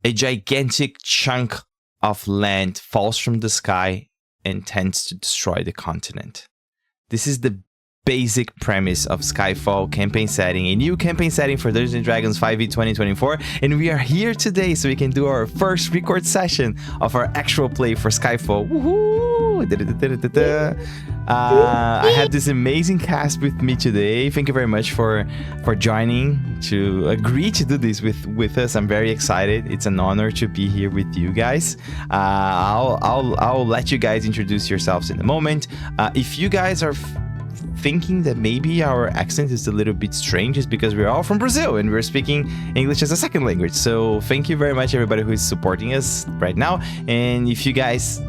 A gigantic chunk of land falls from the sky and tends to destroy the continent. This is the basic premise of Skyfall campaign setting, a new campaign setting for Dungeons & Dragons 5e 2024, and we are here today so we can do our first record session of our actual play for Skyfall. Woohoo! I have this amazing cast with me today. Thank you very much for joining, to agree to do this with us. I'm very excited. It's an honor to be here with you guys. I'll let you guys introduce yourselves in a moment. If you guys are thinking that maybe our accent is a little bit strange, is because we're all from Brazil and we're speaking English as a second language. So thank you very much everybody who is supporting us right now. And if you guys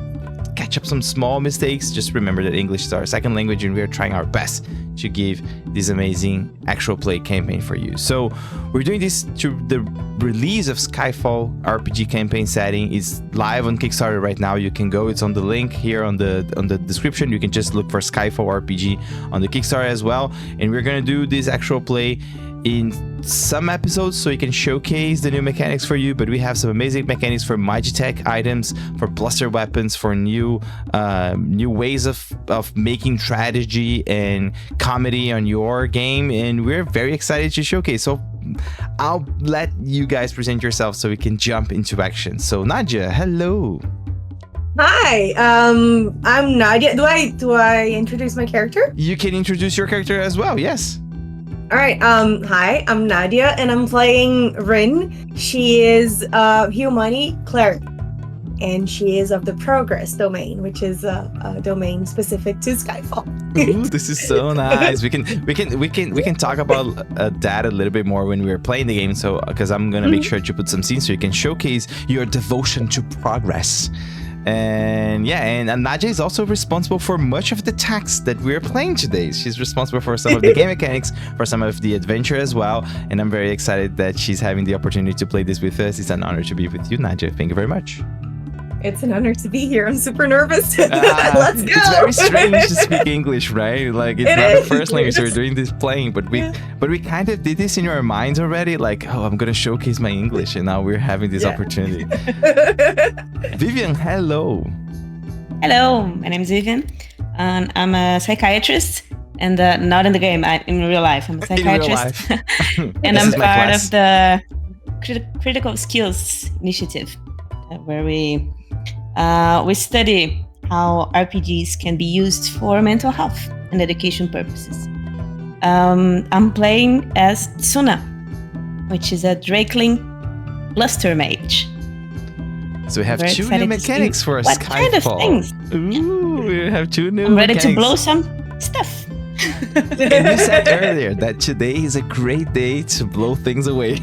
catch up some small mistakes, just remember that English is our second language and we're trying our best to give this amazing actual play campaign for you. So we're doing this to the release of Skyfall RPG campaign setting. Is live on Kickstarter right now. You can go, it's on the link here on the description. You can just look for Skyfall RPG on the Kickstarter as well. And we're gonna do this actual play in some episodes so we can showcase the new mechanics for you, but we have some amazing mechanics for Magitech items, for blaster weapons, for new ways of making strategy and comedy on your game, and we're very excited to showcase. So I'll let you guys present yourself so we can jump into action. So Nadia, hello. Hi, I'm Nadia. Do I introduce my character? You can introduce your character as well, yes. All right, hi, I'm Nadia, and I'm playing Rin. She is a Humani cleric, and she is of the Progress domain, which is a domain specific to Skyfall. Ooh, this is so nice. We can talk about that a little bit more when we're playing the game. So, because I'm gonna make sure to put some scenes so you can showcase your devotion to progress. And yeah, and Nadia is also responsible for much of the text that we're playing today. She's responsible for some of the game mechanics, for some of the adventure as well. And I'm very excited that she's having the opportunity to play this with us. It's an honor to be with you, Nadia. Thank you very much. It's an honor to be here. I'm super nervous. Let's go. It's very strange to speak English, right? Like it's not the first language we're doing this playing, but we kind of did this in our minds already. Like, oh, I'm gonna showcase my English, and now we're having this opportunity. Vivian, hello. Hello, my name is Vivian, and I'm a psychiatrist, and not in the game. In real life, I'm a psychiatrist, and I'm part of the Critical Skills Initiative, where we study how RPGs can be used for mental health and education purposes. I'm playing as Tsuna, which is a Drakeling Bluster Mage. So we have two new mechanics for What Skyfall. kind of things? Ooh, we have two new I'm ready mechanics. to blow some stuff. And you said earlier that today is a great day to blow things away.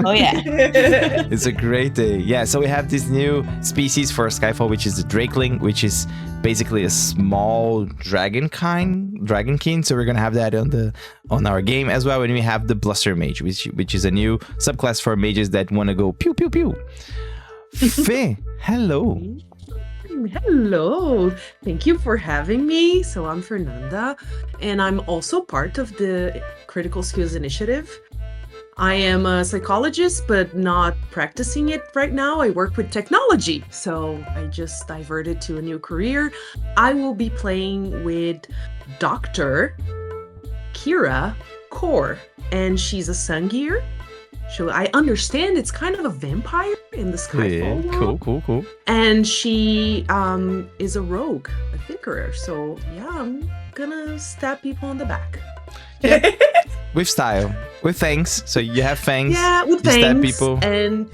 Oh yeah. It's a great day. Yeah, so we have this new species for Skyfall, which is the Drakeling, which is basically a small dragonkin. So we're gonna have that on our game as well. And we have the Bluster Mage, which is a new subclass for mages that want to go pew pew pew. Fe, hello. Hello, thank you for having me. So I'm Fernanda, and I'm also part of the Critical Skills Initiative. I am a psychologist, but not practicing it right now. I work with technology, so I just diverted to a new career. I will be playing with Dr. Kira Kaur, and she's a Sangir. So I understand it's kind of a vampire in the Skyfall world. Cool. And she is a rogue, a thinkerer. So yeah, I'm gonna stab people in the back. Yeah. With style, with fangs. So you have fangs. Yeah, with you fangs. Stab people. And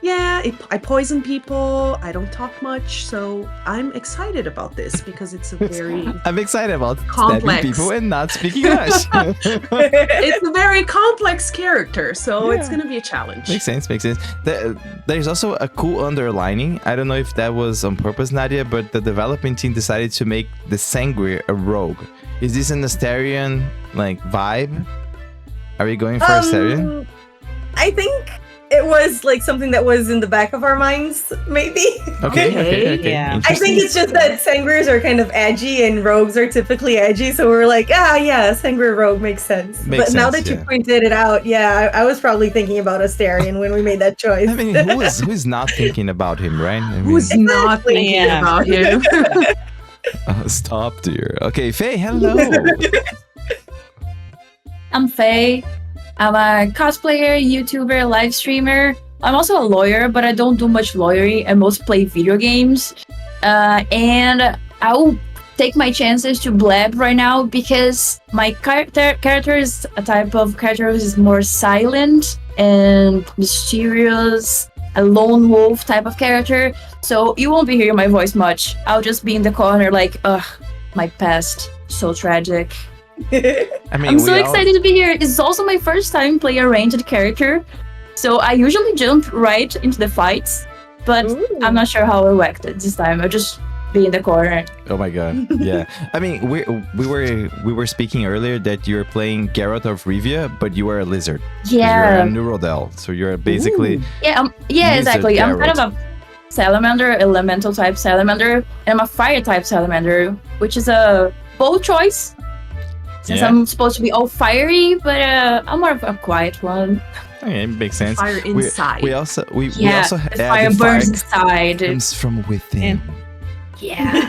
yeah, I poison people. I don't talk much. So I'm excited about this because it's a very I'm excited about complex. stabbing people and not speaking English. It's a very complex character, so it's going to be a challenge. Makes sense. There's also a cool underlining. I don't know if that was on purpose, Nadia, but the development team decided to make the Sangir a rogue. Is this an Asterian like vibe? Are we going for Asterian? I think it was like something that was in the back of our minds, maybe. Okay. Yeah. I think it's just that sangriers are kind of edgy and rogues are typically edgy, so we're like, yeah, sangrier rogue makes sense. But now that you pointed it out, I was probably thinking about Astarion when we made that choice. I mean, who is not thinking about him, right? I mean, Who's not thinking about him? oh, stop, dear. Okay, Faye, hello. I'm Faye. I'm a cosplayer, YouTuber, live streamer. I'm also a lawyer, but I don't do much lawyering. I mostly play video games. And I will take my chances to blab right now because my character is a type of character who is more silent and mysterious, a lone wolf type of character. So you won't be hearing my voice much. I'll just be in the corner like, ugh, my past, so tragic. I mean, I'm so excited to be here. It's also my first time playing a ranged character. So I usually jump right into the fights, but I'm not sure how I'll act this time. I'll just be in the corner. Oh my god, yeah. I mean, we were speaking earlier that you're playing Geralt of Rivia, but you are a lizard. Yeah. You're a Neurodel, so you're basically... Yeah, exactly. Geralt. I'm kind of a salamander, elemental type salamander, and I'm a fire type salamander, which is a bold choice. Since I'm supposed to be all fiery, but I'm more of a quiet one. Okay, it makes sense. Fire inside. We also the fire burns inside. Comes from within. Yeah.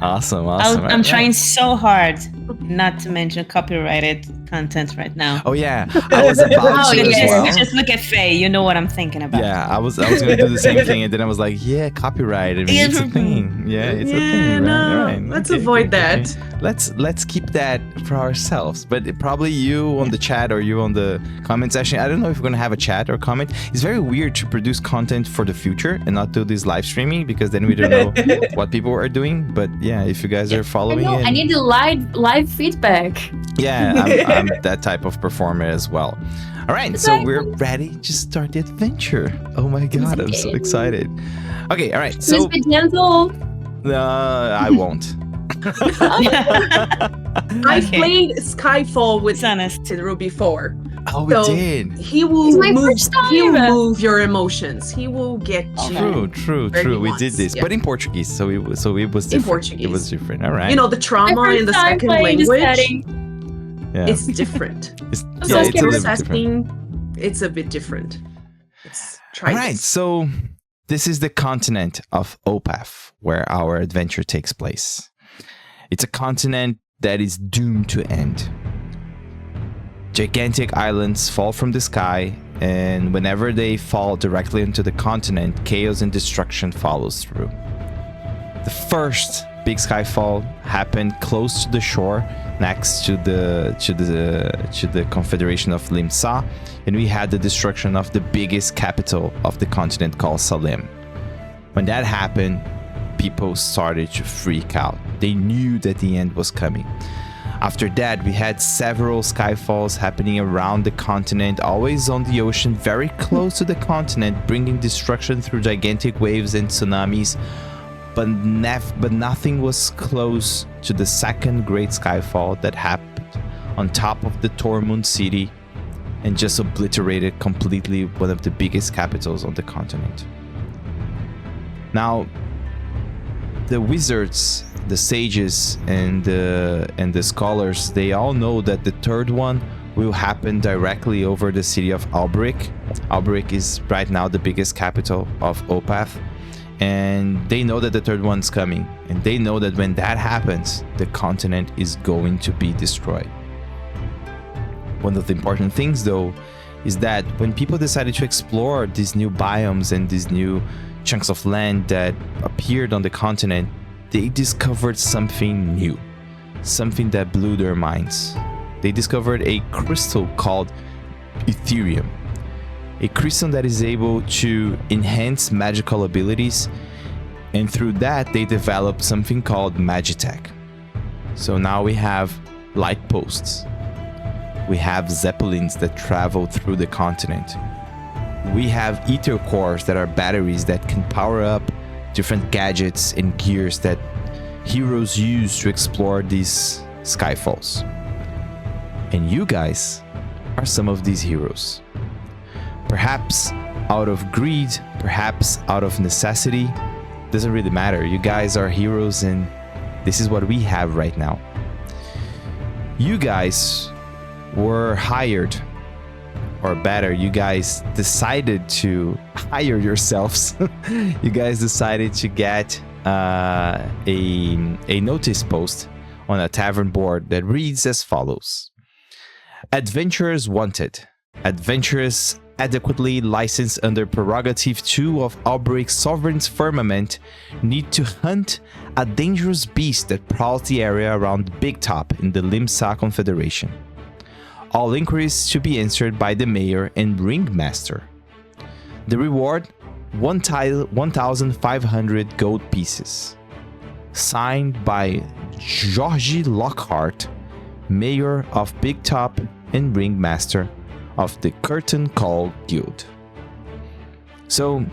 Awesome. I'm trying so hard not to mention copyrighted content right now. Oh yeah, I was about to as well. Just look at Faye. You know what I'm thinking about. Yeah, I was gonna do the same thing, and then I was like, yeah, copyright. I mean, it's a thing. Yeah, it's a thing. Right? Let's avoid that. Let's keep that for ourselves. But probably you on the chat or you on the comment section. I don't know if we're gonna have a chat or comment. It's very weird to produce content for the future and not do this live streaming because then we don't know what people are doing. But yeah, if you guys are following, I need the live feedback. Yeah, I'm that type of performer as well. All right, so we're ready to start the adventure. Oh my god, I'm so excited. Okay, all right, so be gentle. I won't. I played Skyfall with Tidru before. Oh, we did. He will move your emotions. He will get you. True. We did this, but in Portuguese, so it was different. In Portuguese. It was different. All right. You know, the trauma in the second language. Yeah. It's different. It's a bit different. Let's try All right, so this is the continent of Opath, where our adventure takes place. It's a continent that is doomed to end. Gigantic islands fall from the sky, and whenever they fall directly into the continent, chaos and destruction follows through. The first big skyfall happened close to the shore, next to the Confederation of Lim'Sa, and we had the destruction of the biggest capital of the continent called Salim. When that happened, people started to freak out. They knew that the end was coming. After that, we had several skyfalls happening around the continent, always on the ocean, very close to the continent, bringing destruction through gigantic waves and tsunamis. But nothing was close to the second great skyfall that happened on top of the Tormund city and just obliterated completely one of the biggest capitals on the continent. Now, the wizards, the sages, and the scholars, they all know that the third one will happen directly over the city of Alberic. Alberic is right now the biggest capital of Opath. And they know that the third one's coming. And they know that when that happens, the continent is going to be destroyed. One of the important things, though, is that when people decided to explore these new biomes and these new chunks of land that appeared on the continent, they discovered something new. Something that blew their minds. They discovered a crystal called Ethereum. A crystal that is able to enhance magical abilities, and through that they developed something called Magitech. So now we have light posts, we have zeppelins that travel through the continent, we have ether cores that are batteries that can power up different gadgets and gears that heroes use to explore these skyfalls. And you guys are some of these heroes. Perhaps out of greed, perhaps out of necessity. Doesn't really matter. You guys are heroes, and this is what we have right now. You guys were hired, or better, you guys decided to hire yourselves. You guys decided to get a notice post on a tavern board that reads as follows: Adventurers wanted. Adventurers adequately licensed under Prerogative 2 of Alberic's Sovereign's Firmament need to hunt a dangerous beast that prowls the area around Big Top in the Lim'Sa Confederation. All inquiries to be answered by the Mayor and Ringmaster. The reward, 1,500 gold pieces. Signed by Georgie Lockhart, Mayor of Big Top and Ringmaster of the Curtain Call Guild. So,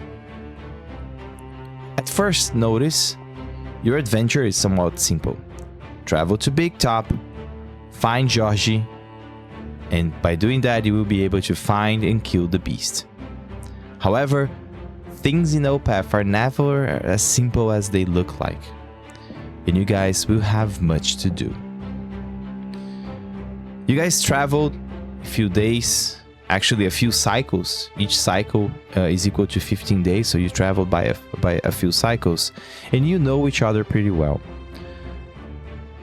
at first notice, your adventure is somewhat simple. Travel to Big Top, find Georgie, and by doing that you will be able to find and kill the beast. However, things in Opath are never as simple as they look like, and you guys will have much to do. You guys traveled a few days, actually a few cycles. Each cycle is equal to 15 days, so you traveled by a few cycles, and you know each other pretty well.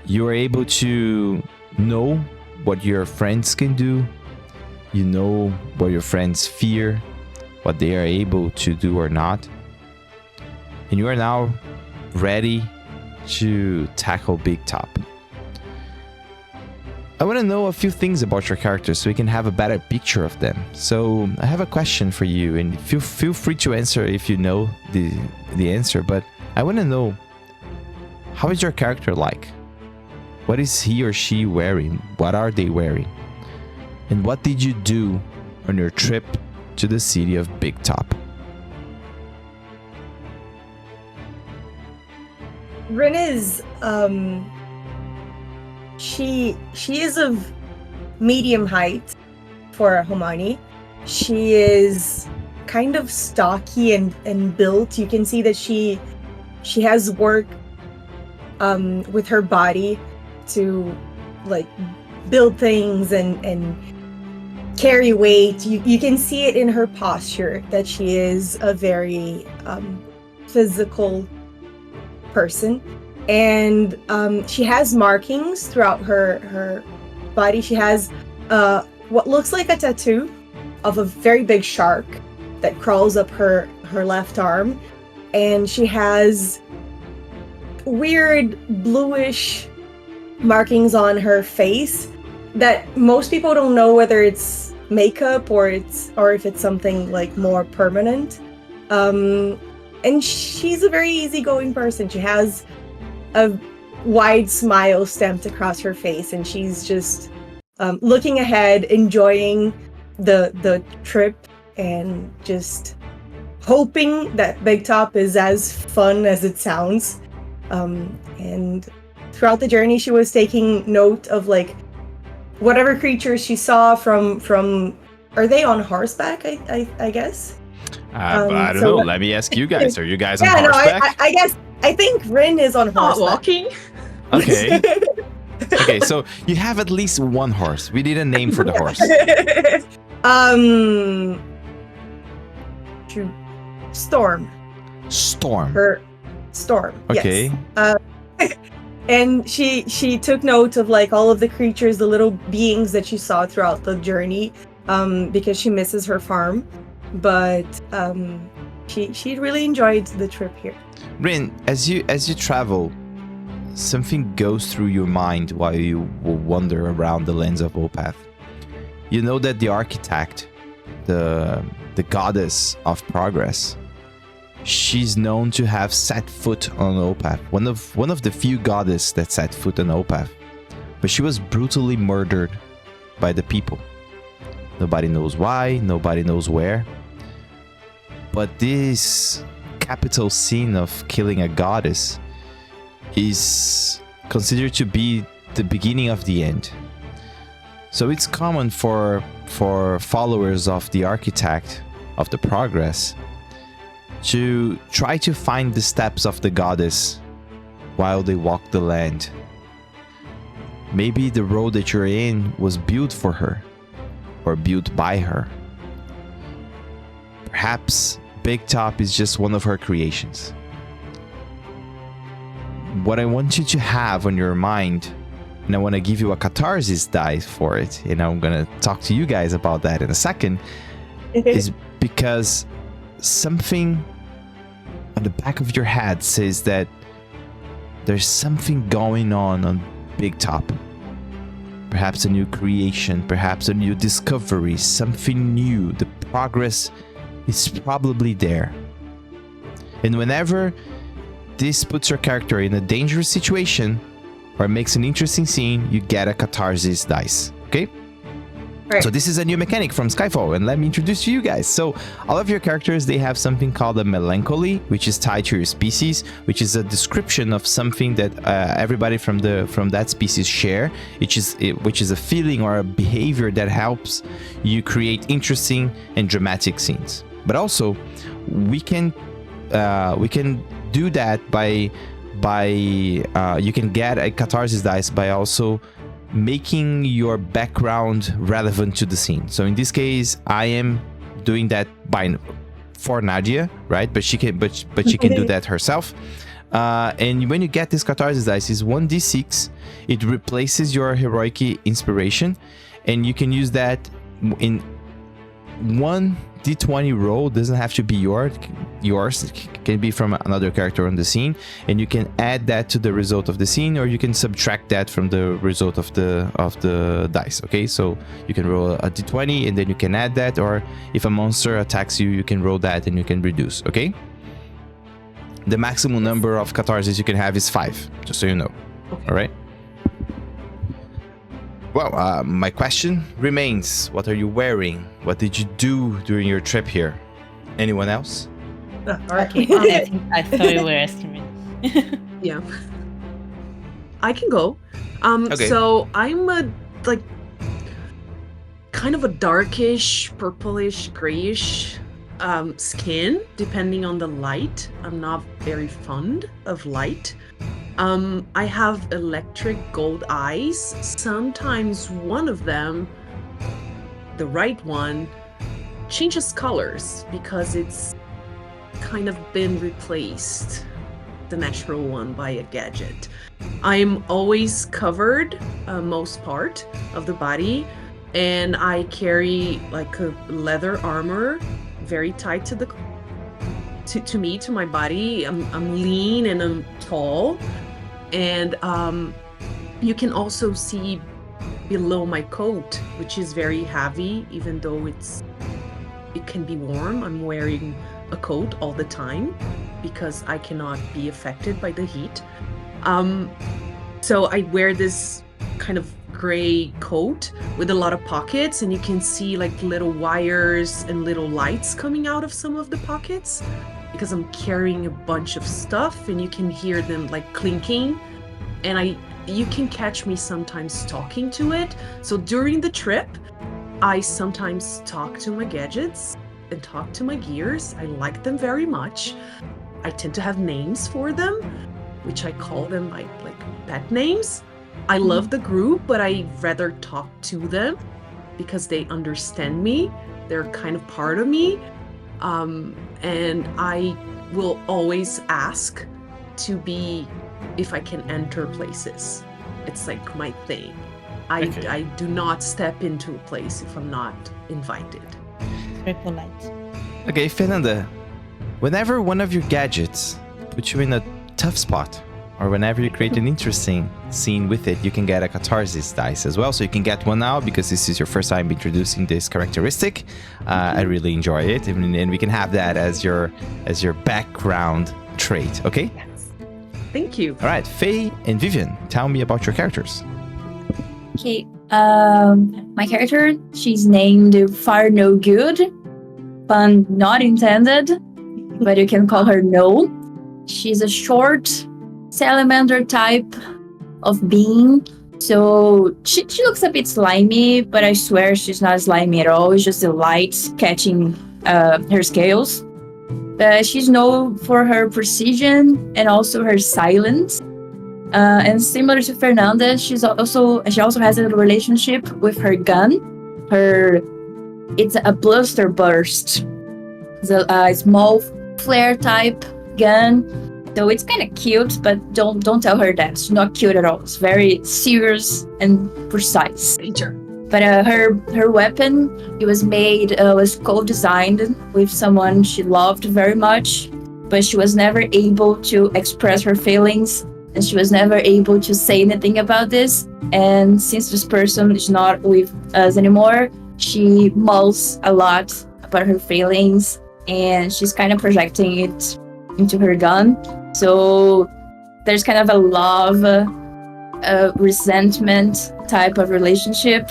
You are able to know what your friends can do. You know what your friends fear, what they are able to do or not. And you are now ready to tackle Big Top. I want to know a few things about your characters so we can have a better picture of them. So I have a question for you, and feel free to answer if you know the answer, but I want to know, how is your character like? What is he or she wearing? What are they wearing? And what did you do on your trip to the city of Big Top? Rin is she is of medium height for a Homani. She is kind of stocky and built. You can see that she has work with her body to like build things and carry weight. You can see it in her posture that she is a very physical person. And she has markings throughout her body. She has what looks like a tattoo of a very big shark that crawls up her left arm. And she has weird bluish markings on her face that most people don't know whether it's makeup or if it's something like more permanent. And she's a very easygoing person. She has a wide smile stamped across her face, and she's just looking ahead, enjoying the trip, and just hoping that Big Top is as fun as it sounds. And throughout the journey, she was taking note of like whatever creatures she saw from are they on horseback? I guess. I don't know. Let me ask you guys. Are you guys on horseback? I guess. I think Rin is on horseback. Walking. Okay. Okay, so you have at least one horse. We need a name for the horse. Storm. Storm. Storm. Okay. Yes. And she took note of like all of the creatures, the little beings that she saw throughout the journey, because she misses her farm. But she really enjoyed the trip here. Rin, as you travel, something goes through your mind while you wander around the lands of Opath. You know that the architect, the goddess of progress, she's known to have set foot on Opath. One of the few goddesses that set foot on Opath. But she was brutally murdered by the people. Nobody knows why, nobody knows where. But this capital sin of killing a goddess is considered to be the beginning of the end. So it's common for followers of the architect of the progress to try to find the steps of the goddess while they walk the land. Maybe the road that you're in was built for her or built by her. Perhaps Big Top is just one of her creations. What I want you to have on your mind, and I want to give you a catharsis die for it, and I'm going to talk to you guys about that in a second, is because something on the back of your head says that there's something going on Big Top. Perhaps a new creation, perhaps a new discovery, something new. The progress is probably there. And whenever this puts your character in a dangerous situation or makes an interesting scene, you get a catharsis dice, okay? Right. So this is a new mechanic from Skyfall, and let me introduce you guys. So all of your characters, they have something called a melancholy, which is tied to your species, which is a description of something that everybody from that species share, which is a feeling or a behavior that helps you create interesting and dramatic scenes. But also, we can do that by you can get a catharsis dice by also making your background relevant to the scene. So in this case, I am doing that for Nadia, right? But she can do that herself. And when you get this catharsis dice, is 1d6. It replaces your heroic inspiration, and you can use that in 1d20 roll. Doesn't have to be yours. It can be from another character on the scene, and you can add that to the result of the scene, or you can subtract that from the result of the dice. Okay, so you can roll a d20 and then you can add that, or if a monster attacks you, you can roll that and you can reduce. Okay, the maximum number of catharsis you can have is 5, just so you know. Okay. All right. Well, my question remains: what are you wearing? What did you do during your trip here? Anyone else? Okay, I thought you were asking me. Yeah. I can go. Okay. So I'm a kind of a darkish, purplish, grayish skin, depending on the light. I'm not very fond of light. I have electric gold eyes. Sometimes one of them, the right one, changes colors because it's kind of been replaced, the natural one, by a gadget. I'm always covered, most part of the body, and I carry like a leather armor, very tight to my body. I'm lean and I'm tall, and you can also see below my coat, which is very heavy, even though it can be warm. I'm wearing a coat all the time because I cannot be affected by the heat. So I wear this kind of gray coat with a lot of pockets, and you can see like little wires and little lights coming out of some of the pockets because I'm carrying a bunch of stuff, and you can hear them like clinking, and you can catch me sometimes talking to it. So during the trip, I sometimes talk to my gadgets and talk to my gears. I like them very much. I tend to have names for them, which I call them like pet names. I love the group, but I rather talk to them because they understand me. They're kind of part of me. And I will always ask to be, if I can enter places. It's like my thing. Okay. I do not step into a place if I'm not invited. Very polite. Okay, Fernanda, whenever one of your gadgets puts you in a tough spot, or whenever you create an interesting scene with it, you can get a catharsis dice as well. So you can get one now because this is your first time introducing this characteristic. I really enjoy it, and we can have that as your background trait. Okay. Yes. Thank you. All right, Faye and Vivian, tell me about your characters. Okay, my character, she's named Far No Good, pun not intended, but you can call her No. She's a short salamander type of being, so she looks a bit slimy, but I swear she's not slimy at all. It's just the light catching her skills. She's known for her precision and also her silence. And similar to Fernanda, she also has a relationship with her gun. It's a bluster burst. It's a small flare type gun. So it's kind of cute, but don't tell her that. It's not cute at all. It's very serious and precise. Danger. But her weapon, it was co-designed with someone she loved very much, but she was never able to express her feelings, and she was never able to say anything about this. And since this person is not with us anymore, she mulls a lot about her feelings, and she's kind of projecting it into her gun. So there's kind of a love, resentment type of relationship.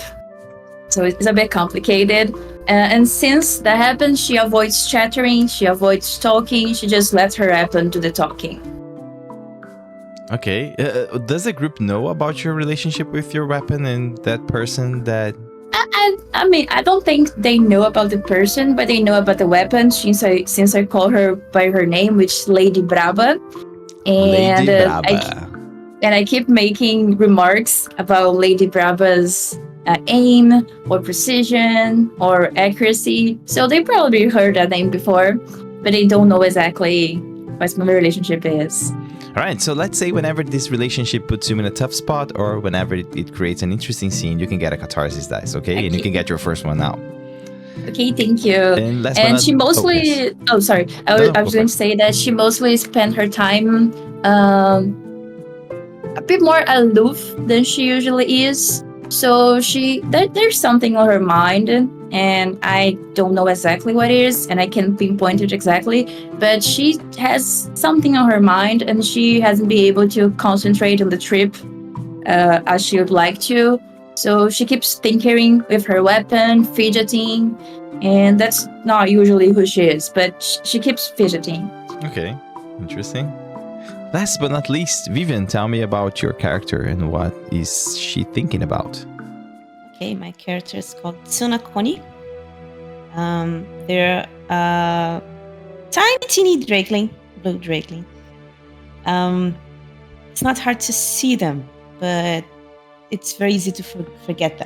So it's a bit complicated. And since that happens, she avoids chattering, she avoids talking, she just lets her weapon do the talking. Okay. Does the group know about your relationship with your weapon and that person that... I mean, I don't think they know about the person, but they know about the weapon since I call her by her name, which is Lady Braba. And Lady Braba. I keep making remarks about Lady Braba's aim or precision or accuracy. So they probably heard that name before, but they don't know exactly what my relationship is. All right, so let's say whenever this relationship puts you in a tough spot or whenever it creates an interesting scene, you can get a catharsis dice, okay? And you can get your first one now. Okay, thank you. And she mostly... Oh, sorry. I was going to say that she mostly spent her time a bit more aloof than she usually is. So there's something on her mind, and I don't know exactly what it is, and I can't pinpoint it exactly, but she has something on her mind, and she hasn't been able to concentrate on the trip as she would like to. So she keeps tinkering with her weapon, fidgeting, and that's not usually who she is, but she keeps fidgeting. Okay, interesting. Last but not least, Vivian, tell me about your character and what is she thinking about? Okay, my character is called Tsuna Koni. They're a tiny, teeny drakeling, blue drakeling. It's not hard to see them, but it's very easy to forget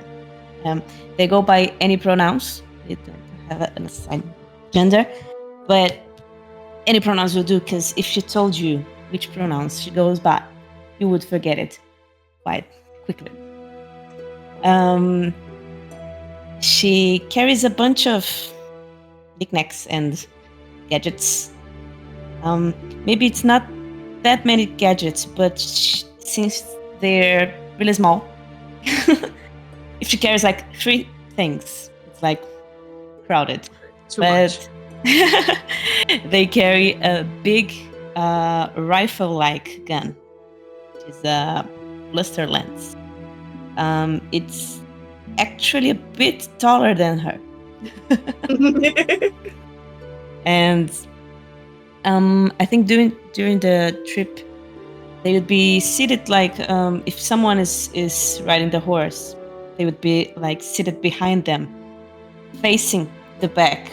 them. They go by any pronouns. They don't have an assigned gender, but any pronouns will do, because if she told you which pronouns she goes by, you would forget it quite quickly. She carries a bunch of knickknacks and gadgets. Maybe it's not that many gadgets, but since they're really small, if she carries like 3 things, it's like crowded. Too much. They carry a big rifle-like gun, which is a blister lens. It's actually a bit taller than her. And I think during the trip, they would be seated like if someone is riding the horse, they would be like seated behind them, facing the back,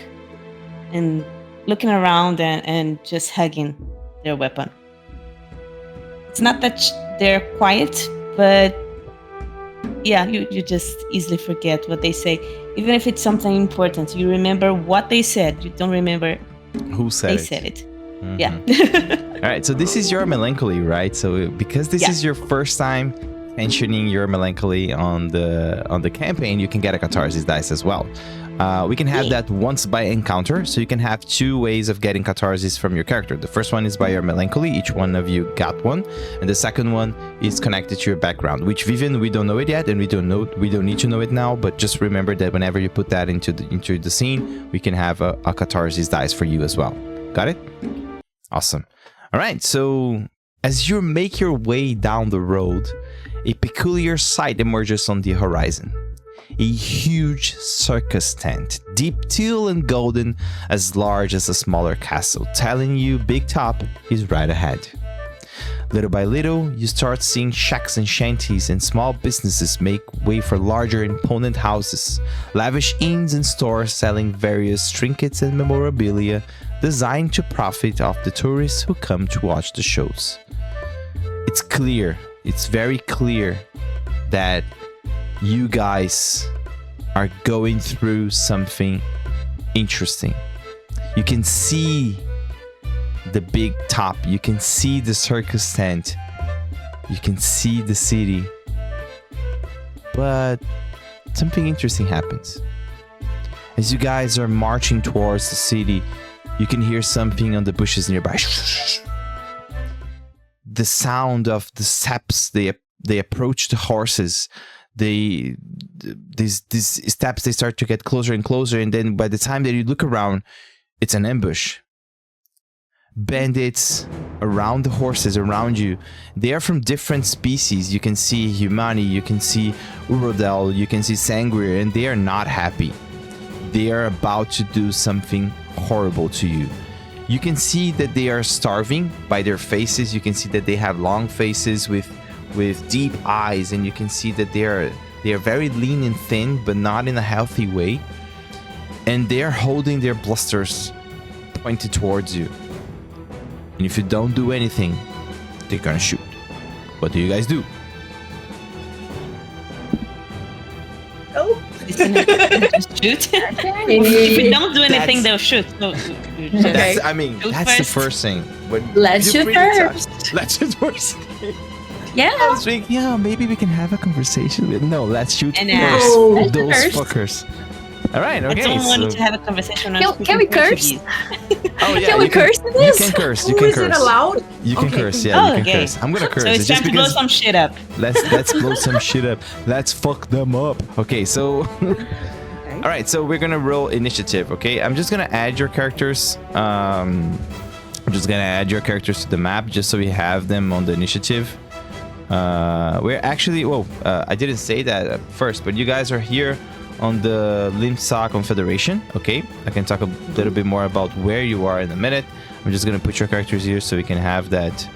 and looking around and just hugging their weapon. It's not that they're quiet, but yeah, you just easily forget what they say. Even if it's something important, you remember what they said. You don't remember who said they it. said it. Mm-hmm. Yeah. All right, so this is your melancholy, right? So because this is your first time mentioning your melancholy on the campaign, you can get a catharsis dice as well. We can have that once by encounter, so you can have 2 ways of getting catharsis from your character. The first one is by your melancholy, each one of you got one, and the second one is connected to your background, which Vivian, we don't know it yet, and we don't need to know it now, but just remember that whenever you put that into the scene, we can have a catharsis dice for you as well. Got it? Awesome. All right, so as you make your way down the road, a peculiar sight emerges on the horizon. A huge circus tent, deep teal and golden, as large as a smaller castle, telling you Big Top is right ahead. Little by little, you start seeing shacks and shanties and small businesses make way for larger imponent houses, lavish inns and stores selling various trinkets and memorabilia designed to profit off the tourists who come to watch the shows. It's clear, it's very clear that you guys are going through something interesting. You can see the big top, you can see the circus tent, you can see the city, but something interesting happens. As you guys are marching towards the city, you can hear something on the bushes nearby. The sound of the steps, they approach the horses. These steps, they start to get closer and closer, and then by the time that you look around, it's an ambush. Bandits around the horses around you, they are from different species. You can see Humani, you can see Urodel, you can see Sangria, and they are not happy. They are about to do something horrible to you. You can see that they are starving by their faces. You can see that they have long faces with deep eyes, and you can see that they are very lean and thin, but not in a healthy way. And they are holding their blasters pointed towards you. And if you don't do anything, they're gonna shoot. What do you guys do? Oh. Just shoot. If we don't do anything, they'll shoot. So That's the first thing. Let's shoot first. Let's shoot first. Yeah. I was thinking, maybe we can have a conversation with. No, let's shoot And first. Those first. fuckers. All right, okay. I don't want to have a conversation. Can we curse? Oh yeah, Can we curse in this? You can curse. You Who can is curse. it allowed? You can Okay. curse. Yeah, you can okay. curse. I'm gonna curse. So it's just time to blow because. some shit up. Let's blow some shit up. Let's fuck them up. Okay, so. All right, so we're gonna roll initiative. Okay, I'm just gonna add your characters. I'm just gonna add your characters to the map just so we have them on the initiative. We're actually, I didn't say that at first, but you guys are here on the Lim'Sa Confederation. Okay, I can talk a little bit more about where you are in a minute. I'm just gonna put your characters here so we can have that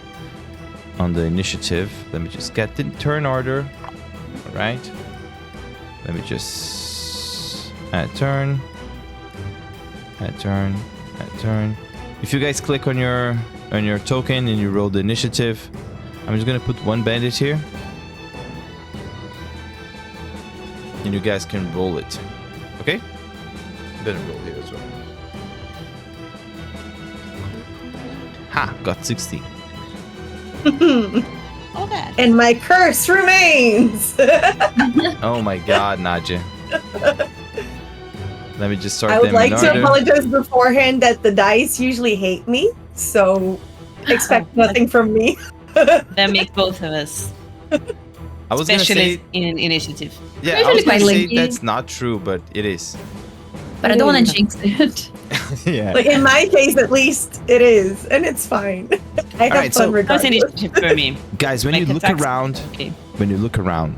on the initiative. Let me just get the turn order. All right, let me just add turn. If you guys click on your token and you roll the initiative, I'm just gonna put one bandit here, and you guys can roll it. Okay? Better roll here as well. Ha! Got 60. Okay. And my curse remains. Oh my God, Nadia. Let me just start I would them like in to order. apologize beforehand that the dice usually hate me, so expect nothing from me. That makes both of us I was gonna say, specialists in initiative. yeah, I Usually was gonna quite say linky. that's not true, but it is. But I don't want to jinx it. Yeah. Like in my case, at least it is, and it's fine. I have Alright, so- fun That's regardless. initiative for me. Guys, when Make you look attacks. around, Okay.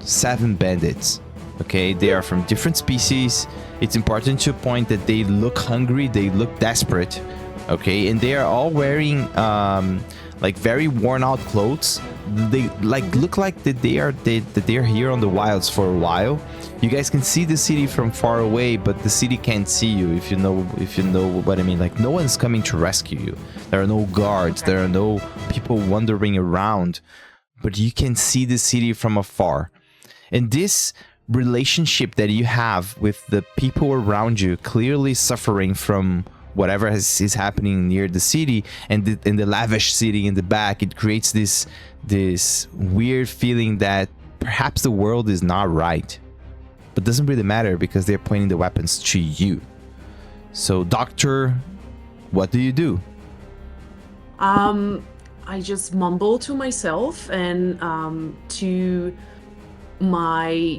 7 bandits. Okay, they are from different species. It's important to point that they look hungry, they look desperate. Okay, and they are all wearing like very worn out clothes. They look like that they are here on the wilds for a while. You guys can see the city from far away, but the city can't see you, if you know what I mean. Like, no one's coming to rescue you. There are no guards, there are no people wandering around, but you can see the city from afar. And this relationship that you have with the people around you, clearly suffering from whatever is happening near the city, and in the lavish city in the back, it creates this weird feeling that perhaps the world is not right. But doesn't really matter because they're pointing the weapons to you. So, Doctor, what do you do? I just mumble to myself and to my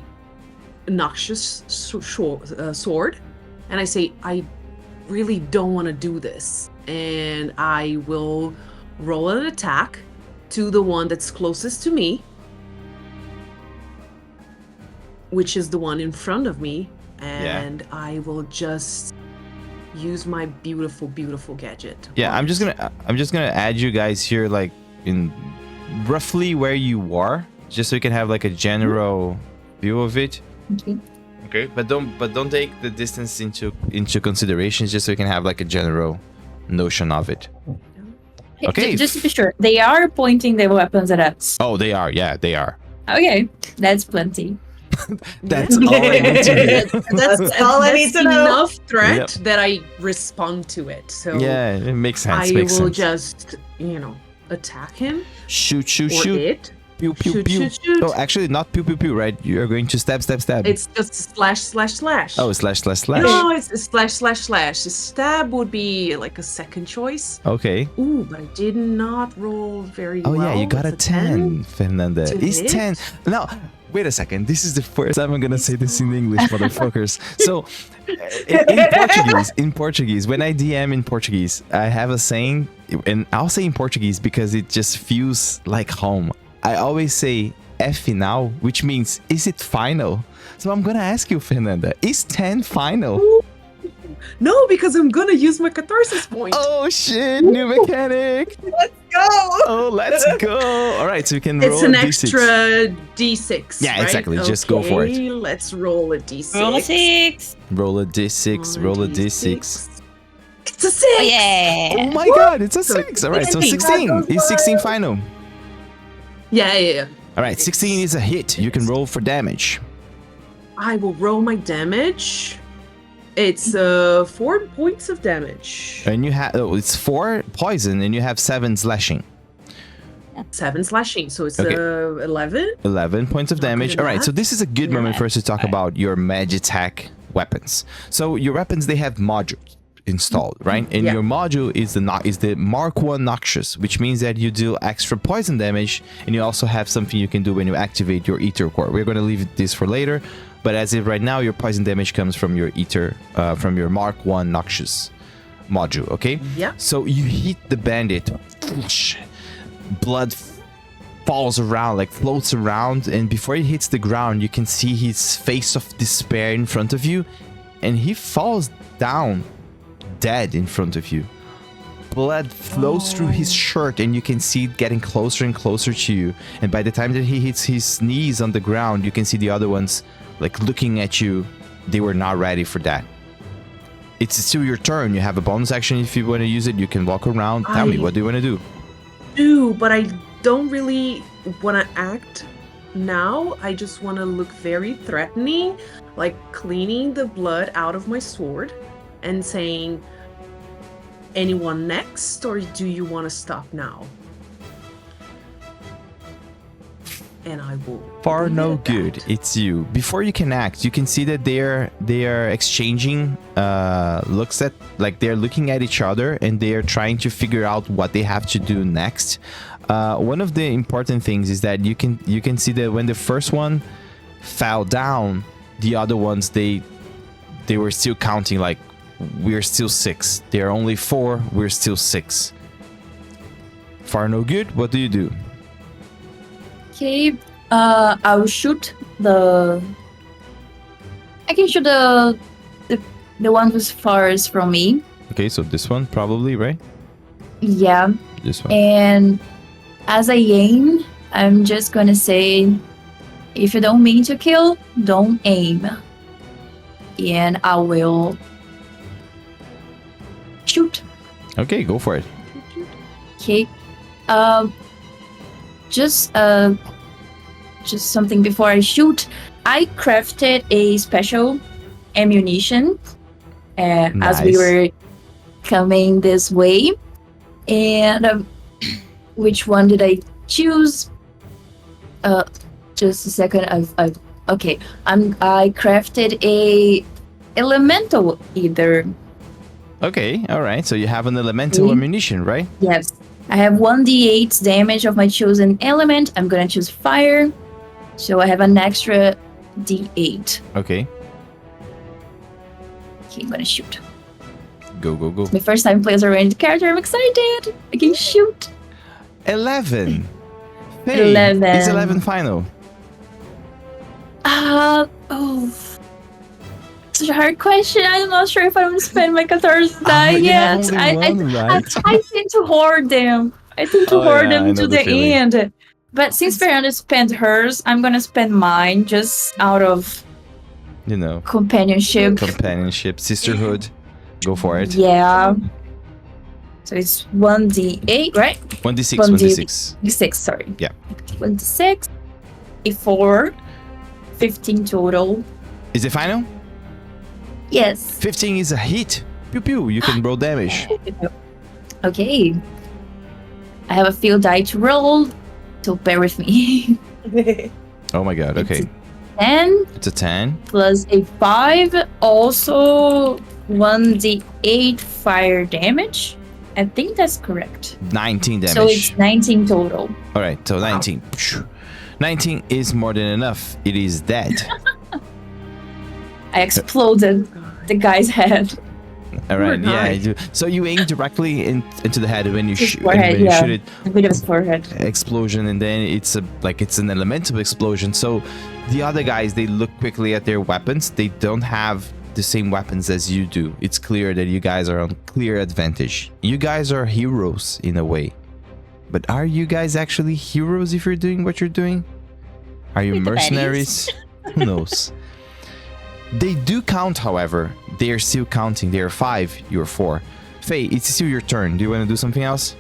noxious sword, and I say, I really don't want to do this, and I will roll an attack to the one that's closest to me, which is the one in front of me, and I will just use my beautiful gadget. Yeah, I'm just gonna add you guys here, like in roughly where you are, just so you can have like a general view of it. Okay. Okay, but don't take the distance into consideration, just so you can have like a general notion of it. Okay. Just to be sure, they are pointing their weapons at us. Oh, they are. Yeah, they are. Okay, that's plenty. That's all I need to hear. That's all I need to know. Enough threat Yep. that I respond to it. So Yeah, it makes sense. I makes will sense. just, attack him. Shoot, Or it. Pew, pew, Shoot, pew. shoot, shoot. Oh, actually, not pew, pew, pew, right? You're going to stab. It's just slash, slash, slash. Oh, slash. No, it's a slash, slash, slash. Stab would be like a second choice. Okay. Ooh, but I did not roll very Oh, well. yeah, you got a It's 10, Fernanda. To It's hit? 10. Now, wait a second. This is the first time I'm going to say this in English, motherfuckers. So, in Portuguese, when I DM in Portuguese, I have a saying, and I'll say in Portuguese because it just feels like home. I always say, é final, which means, is it final? So I'm going to ask you, Fernanda, is 10 final? No, because I'm gonna use my catharsis point. Oh, shit, new mechanic. Let's go. Oh, let's go. All right, so you can roll It's an a D6. extra D6. Yeah, right? exactly, just go for it. Okay, let's roll a D6. Roll a 6. Roll a D6, roll a D6. It's a 6! Oh, yeah. Oh my god, it's a So 6. All right, so 16. 16. Is 16 final? Yeah. All right, 16 is a hit. You can roll for damage. I will roll my damage. It's 4 points of damage. And you have, it's 4 poison and you have 7 slashing. 7 slashing, so it's Okay. 11. 11 points of damage. All right, that. so this is a good moment for us to talk about your Magitech weapons. So your weapons, they have modules installed, right? And Yeah. your module is the Mark 1 Noxious, which means that you do extra poison damage, and you also have something you can do when you activate your Ether Core. We're going to leave this for later, but as of right now, your poison damage comes from your Ether, from your Mark 1 Noxious module, okay? Yeah. So you hit the bandit, blood falls around, like floats around, and before he hits the ground, you can see his face of despair in front of you, and he falls down dead in front of you. Blood flows through his shirt, and you can see it getting closer and closer to you. And by the time that he hits his knees on the ground, you can see the other ones like looking at you. They were not ready for that. It's still your turn. You have a bonus action if you want to use it. You can walk around. Tell me, what do you want to do? But I don't really want to act now. I just want to look very threatening, like cleaning the blood out of my sword and saying, anyone next, or do you want to stop now? And I will. Far leave it no at good. that. It's you. Before you can act, you can see that they are exchanging looks at, like they're looking at each other and they are trying to figure out what they have to do next. One of the important things is that you can see that when the first one fell down, the other ones they were still counting, like we're still 6. There are only 4. We're still 6. Far no good. What do you do? Okay, I'll shoot the. I can shoot the one who's farthest from me. Okay, so this one probably, right? Yeah, This one. and as I aim, I'm just gonna say, if you don't mean to kill, don't aim. And I will shoot. Okay, go for it. Okay. Just something before I shoot. I crafted a special ammunition as we Nice. were coming this way. And which one did I choose? Just a second. Okay. I crafted a elemental either. Okay, all right. So you have an elemental ammunition, right? Yes. I have 1d8 damage of my chosen element. I'm gonna choose fire. So I have an extra d8. Okay, Okay, I'm gonna shoot. go, go, go. My first time play as a ranged character. I'm excited. I can shoot. 11. Hey, 11. Is 11 final? Such a hard question. I'm not sure if I'm gonna spend my catharsis die you yet. only one, right? I tend to hoard them. I tend to Oh, hoard yeah, I them know to the the feeling. end. But since Fernanda spent hers, I'm gonna spend mine just out of companionship, sisterhood. Go for it. Yeah. So it's 1d8, right? 1d6, 1d6. 1d6, sorry. Yeah. 1d6, a 4, 15 total. Is it final? Yes. 15 is a hit. Pew pew. You can roll damage. Okay. I have a few die to roll, so bear with me. Oh my god, okay. It's It's a 10. a 10. Plus a 5, also 1d8 fire damage. I think that's correct. 19 damage. So it's 19 total. Alright, so 19. 19 is more than enough. It is dead. I exploded the guy's head. Alright, yeah. You do. So you aim directly into the head when you, shoot it. A bit of his forehead. Explosion, and then it's an elemental explosion. So the other guys, they look quickly at their weapons. They don't have the same weapons as you do. It's clear that you guys are on clear advantage. You guys are heroes in a way. But are you guys actually heroes if you're doing what you're doing? Are you mercenaries? Who knows? They do count, however. They are still counting. They are 5, you're 4. Faye, it's still your turn. Do you want to do something else?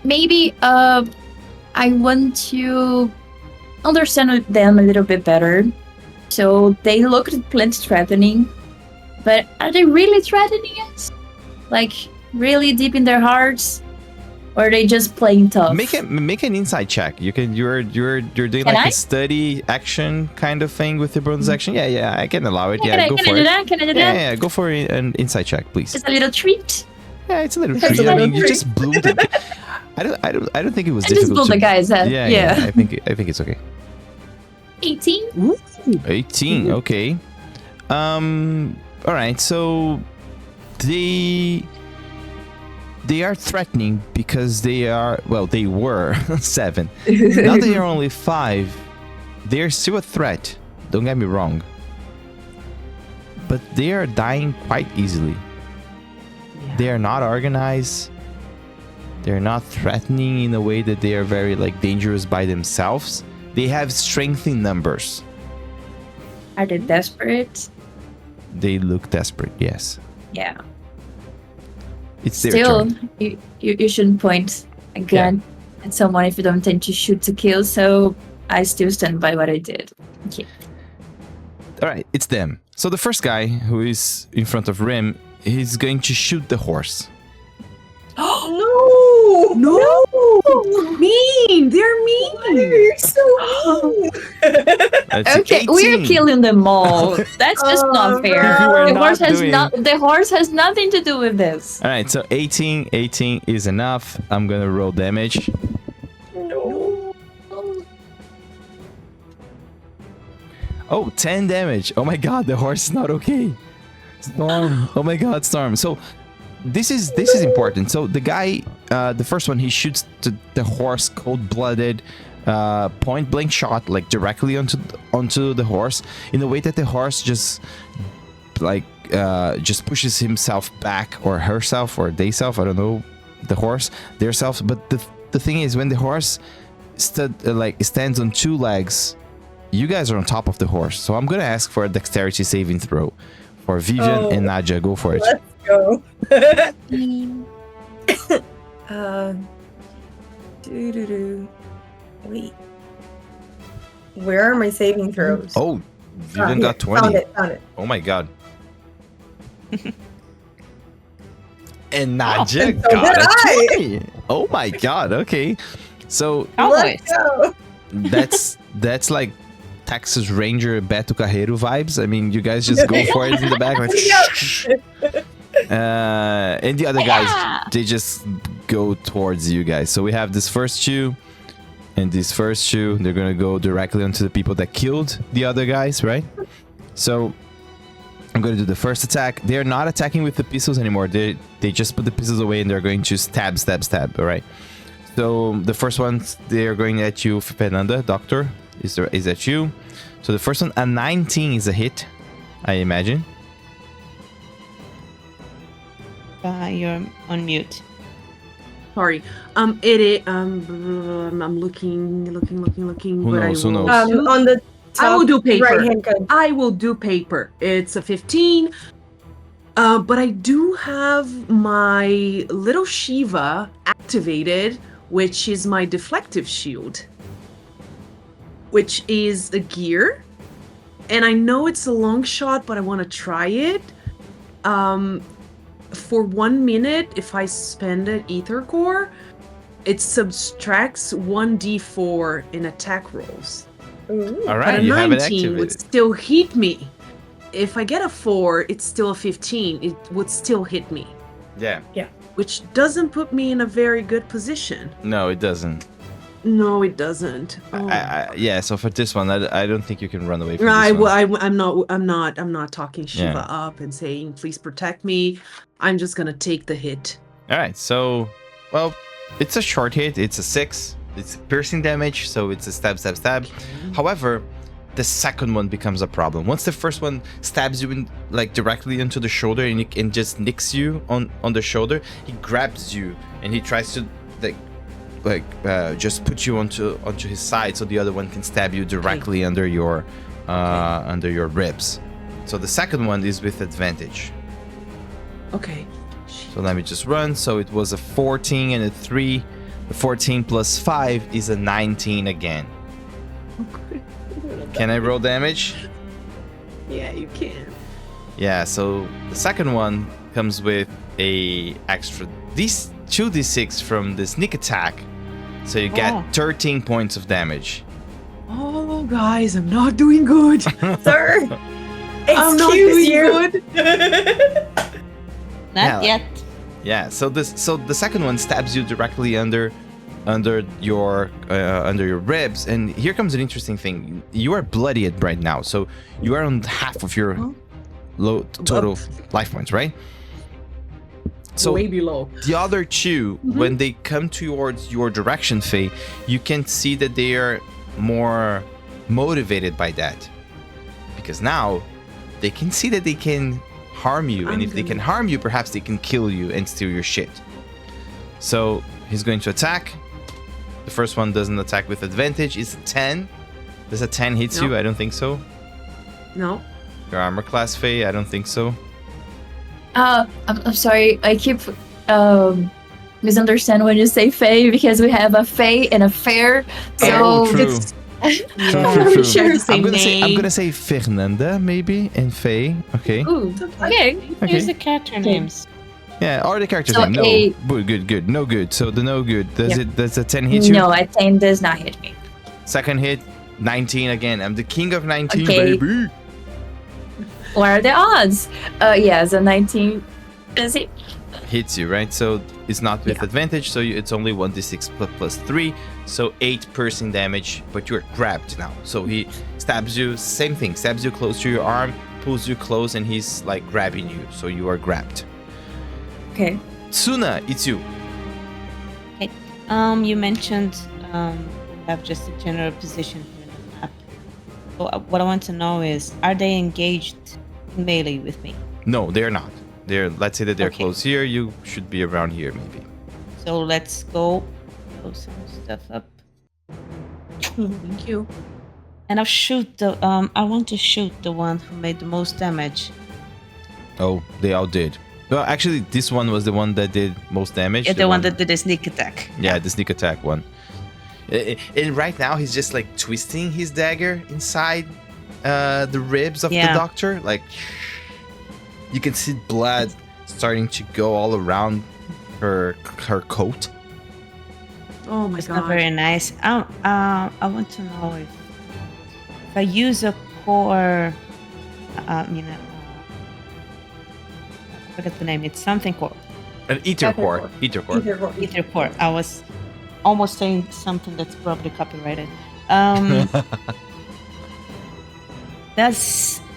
Maybe I want to understand them a little bit better. So they look plenty threatening, but are they really threatening us? Like really deep in their hearts, or are they just playing tough? Make an insight check. You can. You're doing a study action kind of thing with the bonus action. Yeah. I can allow it. Can I do that? Yeah. Go for an insight check, please. It's a little treat. Yeah, it's a little treat. I mean, you just blew the. I don't think it was difficult. I just blew the guy's head. Yeah. I think it's okay. 18. Ooh. 18. Okay. All right. So they are threatening because they were 7. Now they are only 5. They are still a threat. Don't get me wrong. But they are dying quite easily. Yeah. They are not organized. They're not threatening in a way that they are very dangerous by themselves. They have strength in numbers. Are they desperate? They look desperate, yes. Yeah. It's their turn. You shouldn't point a gun at someone if you don't intend to shoot to kill, so I still stand by what I did. Okay. Alright, it's them. So the first guy who is in front of Rim, he's going to shoot the horse. Oh no! Mean! They're mean! You're so mean! Okay, 18. we're killing them all. That's just not fair. The horse has nothing to do with this. Alright, so 18 is enough. I'm gonna roll damage. No. Oh, 10 damage. Oh my god, the horse is not okay. Storm. Oh my god, Storm. So this is important. So the guy, the first one, he shoots the horse cold-blooded, point blank shot directly onto the horse in a way that the horse just pushes himself back, or herself, or theyself. I don't know, the horse, their self. But the thing is, when the horse stands on 2 legs, you guys are on top of the horse. So I'm gonna ask for a dexterity saving throw for Vivian and Nadia. Go for it. Let's go. Wait. Where are my saving throws? Oh, Vivian got 20. Found it. Oh my god. And Nadia got a 20. Oh my god. Okay. So let's go. that's like Texas Ranger Beto Carreiro vibes. I mean, you guys just go for it in the back. And the other guys, they just go towards you guys. So we have this first 2 and these first 2. They're gonna go directly onto the people that killed the other guys, right? So I'm gonna do the first attack. They're not attacking with the pistols anymore. They just put the pistols away and they're going to stab. All right. So the first ones, they're going at you, Fernanda. Doctor, is that you? So the first one, a 19 is a hit, I imagine. You're on mute. sorry. I'm looking. Who but knows? I Who will knows? shoot. On the I will top do paper. right-hand corner. I will do paper. It's a 15. But I do have my little Shiva activated, which is my deflective shield, which is a gear. And I know it's a long shot, but I want to try it. For 1 minute, if I spend an ether core, it subtracts 1d4 in attack rolls. Ooh. All But right, a you have it 19 would activated. still hit me. If I get a 4, it's still a 15. It would still hit me, Yeah. which doesn't put me in a very good position. No, it doesn't. No, it doesn't. Oh. Yeah. So for this one, I don't think you can run away from I, this one. I'm not talking Shiva up and saying, please protect me. I'm just gonna take the hit. All right. So, well, it's a short hit. It's a 6. It's piercing damage, so it's a stab. However, the second one becomes a problem. Once the first one stabs you in, like, directly into the shoulder and just nicks you on the shoulder, he grabs you and he tries to just put you onto his side so the other one can stab you directly under your ribs. So the second one is with advantage. Okay. So let me just run. So it was a 14 and a 3. The 14 plus 5 is a 19 again. Can I roll damage? Yeah, you can. Yeah, so the second one comes with a extra 2d6 from the sneak attack. So you get 13 points of damage. Oh, guys, I'm not doing good. Sir, I'm not excuse doing you. good. Not yet. Yeah, so the second one stabs you directly under your ribs, and here comes an interesting thing. You are bloodied right now, so you are on half of your low total life points, right? So way below. the other two, when they come towards your direction, Faye, you can see that they are more motivated by that, because now they can see that they can harm you, and if they can harm you, perhaps they can kill you and steal your shit. So he's going to attack. The first one doesn't attack with advantage. It's a 10. Does a 10 hit you? I don't think so. No. Your armor class, Faye? I don't think so. I'm sorry. I keep misunderstand when you say Faye because we have a Faye and a Fair. So true. it's True. Share the same I'm name. gonna say Fernanda maybe and Faye. Okay. Ooh, okay. Here's the character names. Yeah, or the character's So name. No. a- Good. No good. So the no good. Yeah. Does a 10 hit you? No, a 10 does not hit me. Second hit, 19 again. I'm the king of 19, Okay. baby. What are the odds? Yes, a 19 does it. Hits you, right? So it's not with advantage, so it's only 1d6 plus 3, so 8 piercing damage, but you're grabbed now. So he stabs you, same thing, stabs you close to your arm, pulls you close, and he's like grabbing you, so you are grabbed. Okay. Suna, it's you. Okay. You mentioned we have just a general position here in the map. So what I want to know is, are they engaged in melee with me? No, they're not. Let's say that they're Okay. close here. You should be around here, maybe. So let's go close some stuff up. Thank you. And I'll shoot the I want to shoot the one who made the most damage. Oh, they all did. Well, actually, this one was the one that did most damage. Yeah, the one that did the sneak attack. Yeah, the sneak attack one. And right now, he's just like twisting his dagger inside the ribs of the doctor. Like, you can see blood starting to go all around her coat. Oh my It's god. not very nice. I want to know if I use a core, I forget the name. It's something core. An ether core. Ether core. Ether core. I was almost saying something that's probably copyrighted.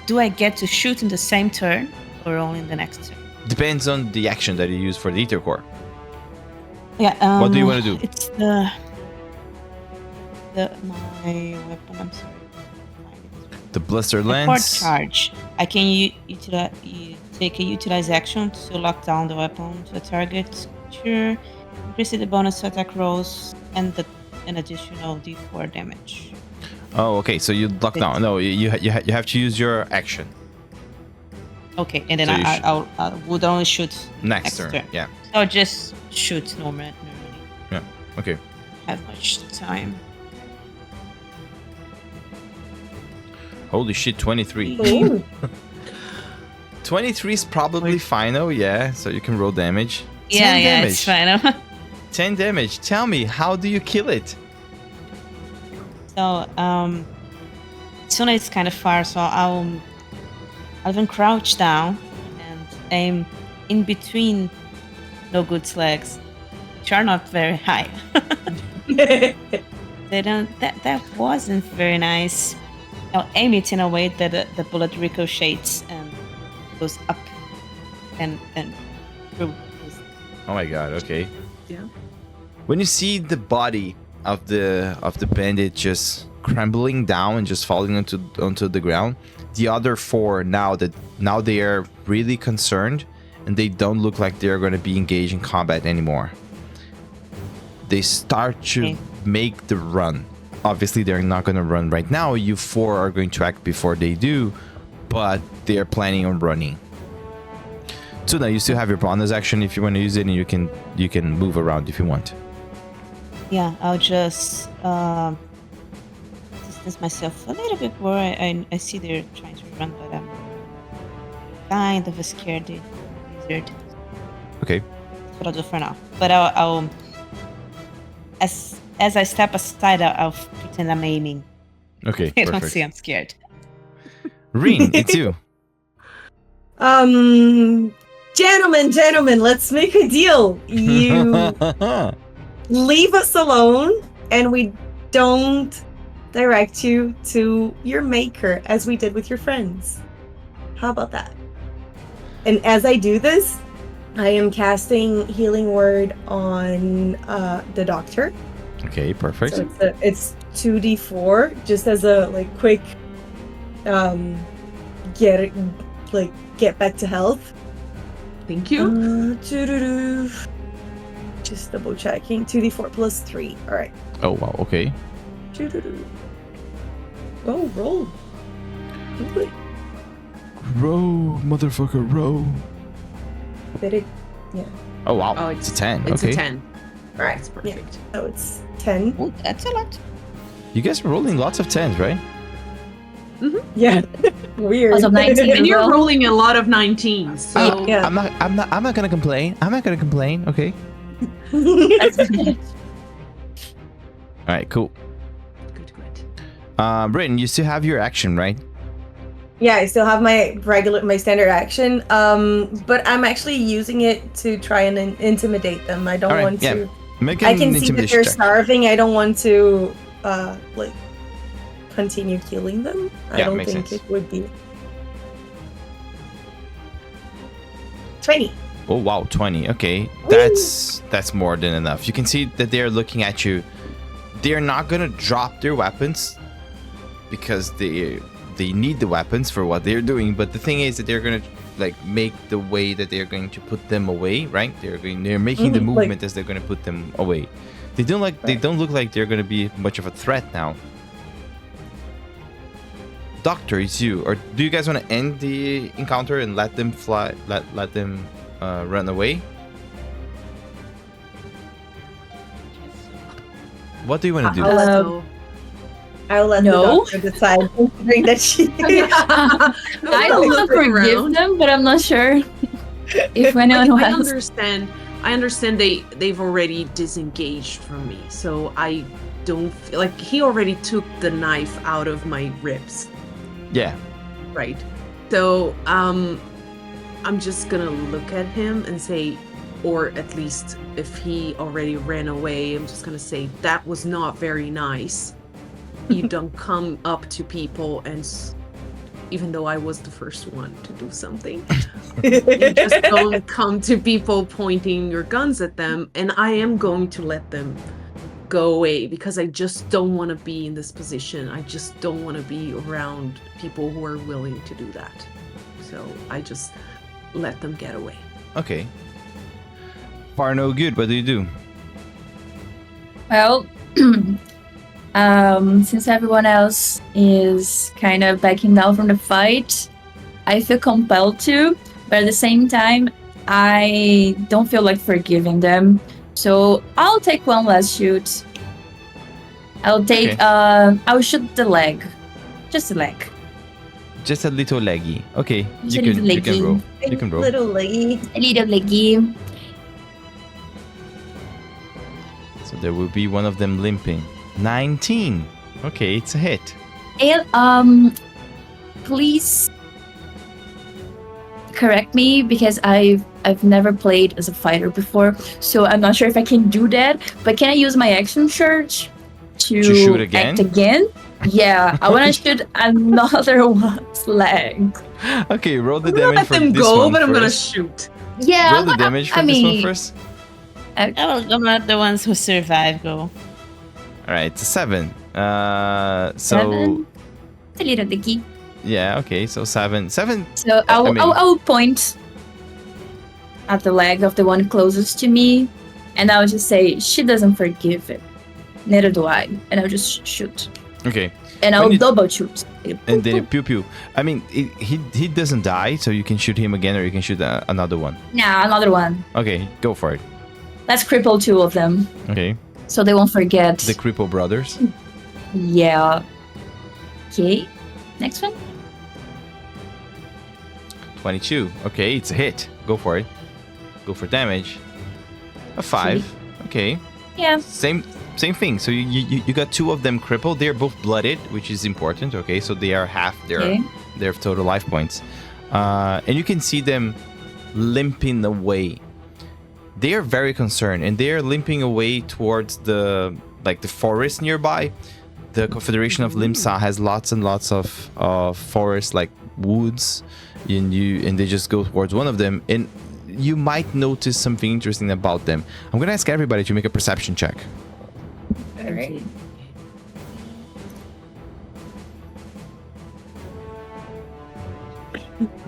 Do I get to shoot in the same turn or only in the next turn? Depends on the action that you use for the ether core. Yeah. What do you want to do? It's my weapon. I'm sorry. The blister Core lance. charge. I can take a utilize action to lock down the weapon to a target creature increasing the bonus to attack rolls and an additional d4 damage. Oh, okay. So you lock down. No, you have to use your action. Okay, and then So I would only shoot Next turn. Yeah. Or just shoot normally. Yeah. Okay. Have much time. Holy shit, 23. Ooh. 23 is probably final, yeah. So you can roll damage. 10 Yeah, damage. it's final. 10 damage. Tell me, how do you kill it? So, Suna is kind of far, so I'll even crouch down and aim in between No Good's legs, which are not very high. That wasn't very nice. I'll aim it in a way that the bullet ricochets and goes up and through. Oh my god, okay. Yeah. When you see the body of the bandit just crumbling down and just falling onto the ground, the other four now they are really concerned and they don't look like they're going to be engaged in combat anymore. They start to make the run. Obviously, they're not going to run right now. You four are going to act before they do, but they're planning on running. So now you still have your bonus action if you want to use it, and you can move around if you want. Yeah, I'll just distance myself a little bit more. I see they're trying to run, but I'm kind of a scaredy lizard. Okay. That's what I'll do for now. But I'll as I step aside, I'll pretend I'm aiming. Okay, I don't perfect. see I'm scared. Reen, it's you. Gentlemen, let's make a deal. You leave us alone, and we don't direct you to your maker as we did with your friends. How about that? And as I do this, I am casting Healing Word on the doctor. Okay, perfect. So it's 2d4, just as a quick get back to health. Thank you. Just double checking. 2d4 plus 3. All right. Oh wow, okay. Oh, roll. Do it. Row, motherfucker, row. Did it? Yeah. Oh wow, Oh, it's a 10. It's okay. a 10. All right. That's perfect. So it's 10. Oh, that's a lot. You guys are rolling lots of 10s, right? Yeah. Weird. Lots of 19. And you're Well- rolling a lot of 19s. So Yeah. I'm not gonna complain. Okay. All right, cool. good. Britton, you still have your action, right? Yeah, I still have my standard action. But I'm actually using it to try and intimidate them. I don't All right, want yeah. to. Make I an can see that intimidation they're check. starving. I don't want to continue killing them. I Yeah, don't makes think sense. it would be 20. Oh wow, 20. Okay, that's more than enough. You can see that they're looking at you. They're not gonna drop their weapons because they need the weapons for what they're doing. But the thing is that they're gonna make the way that they're going to put them away, right? They're making the movement as they're gonna put them away. They don't look like they're gonna be much of a threat now. Doctor, it's you. Or do you guys want to end the encounter and let them fly? Let them run away? What do you want to do? I'll let No. the doctor decide, considering that she. I don't forgive them, but I'm not sure if anyone I else. understand they've already disengaged from me, so I don't feel like he already took the knife out of my ribs, Yeah. right? So I'm just gonna look at him and say, or at least if he already ran away, I'm just gonna say that was not very nice. You don't come up to people and even though I was the first one to do something, you just don't come to people pointing your guns at them, and I am going to let them go away because I just don't want to be in this position. I just don't want to be around people who are willing to do that. So I just let them get away. Okay. Far no good. What do you do? Well, since everyone else is kind of backing down from the fight, I feel compelled to, but at the same time, I don't feel like forgiving them. So I'll take one last shoot. I'll take, I'll shoot the leg. Just the leg. Just a little leggy. Okay, Just you a little can leggy. roll. You can roll. Little leggy. A little leggy. So there will be one of them limping. 19. Okay, it's a hit. And please correct me because I've never played as a fighter before, so I'm not sure if I can do that. But can I use my action surge to shoot again? act again? Yeah, I want to shoot another one's leg. Okay, roll the I'm gonna damage let for them this go, one but I'm gonna first. shoot. Yeah, Roll the damage for this one first. I will let the ones who survive go. All right, it's a 7. So 7. It's a little dicky. yeah, okay, so 7. So I'll point at the leg of the one closest to me, and I'll just say, she doesn't forgive it. Neither do I. And I'll just shoot. Okay. And I'll double shoot. And then pew pew. I mean, he doesn't die, so you can shoot him again, or you can shoot another one. Nah, another one. Okay, go for it. Let's cripple 2 of them, Okay, so they won't forget. the Cripple Brothers. Yeah. Okay. Next one. 22. Okay, it's a hit. Go for it. Go for damage. A 5. Okay. Yeah. Same thing. So you got 2 of them crippled. They're both blooded, which is important. Okay, so they are half their total life points. And you can see them limping away. They are very concerned, and they are limping away towards the forest nearby. The Confederation of Lim'Sa has lots and lots of forests, like woods, and they just go towards one of them, and you might notice something interesting about them. I'm gonna ask everybody to make a perception check. All right.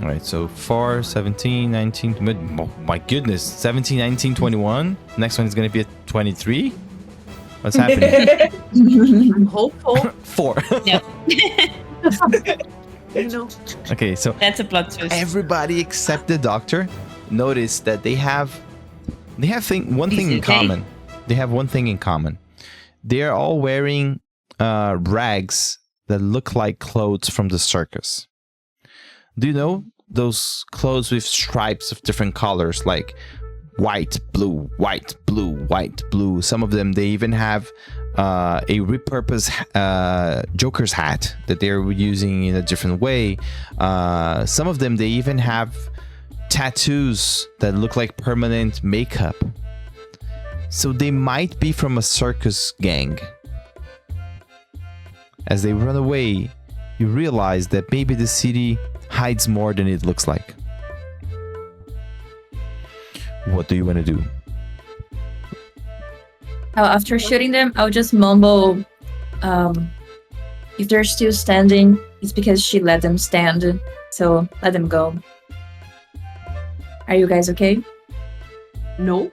All right, so 4, 17, 19, oh my goodness, 17, 19, 21. Next one is going to be a 23. What's happening? I'm hopeful. 4. Yep. You know. Okay, so That's a plot twist. everybody except the doctor notice that they have one thing in okay? common. They have one thing in common. They are all wearing rags that look like clothes from the circus. Do you know those clothes with stripes of different colors, like white, blue, white, blue, white, blue? Some of them, they even have a repurposed Joker's hat that they're using in a different way. Some of them, they even have tattoos that look like permanent makeup. So they might be from a circus gang. As they run away, you realize that maybe the city hides more than it looks like. What do you want to do? After shooting them, I'll just mumble, if they're still standing, it's because she let them stand. So let them go. Are you guys okay? No.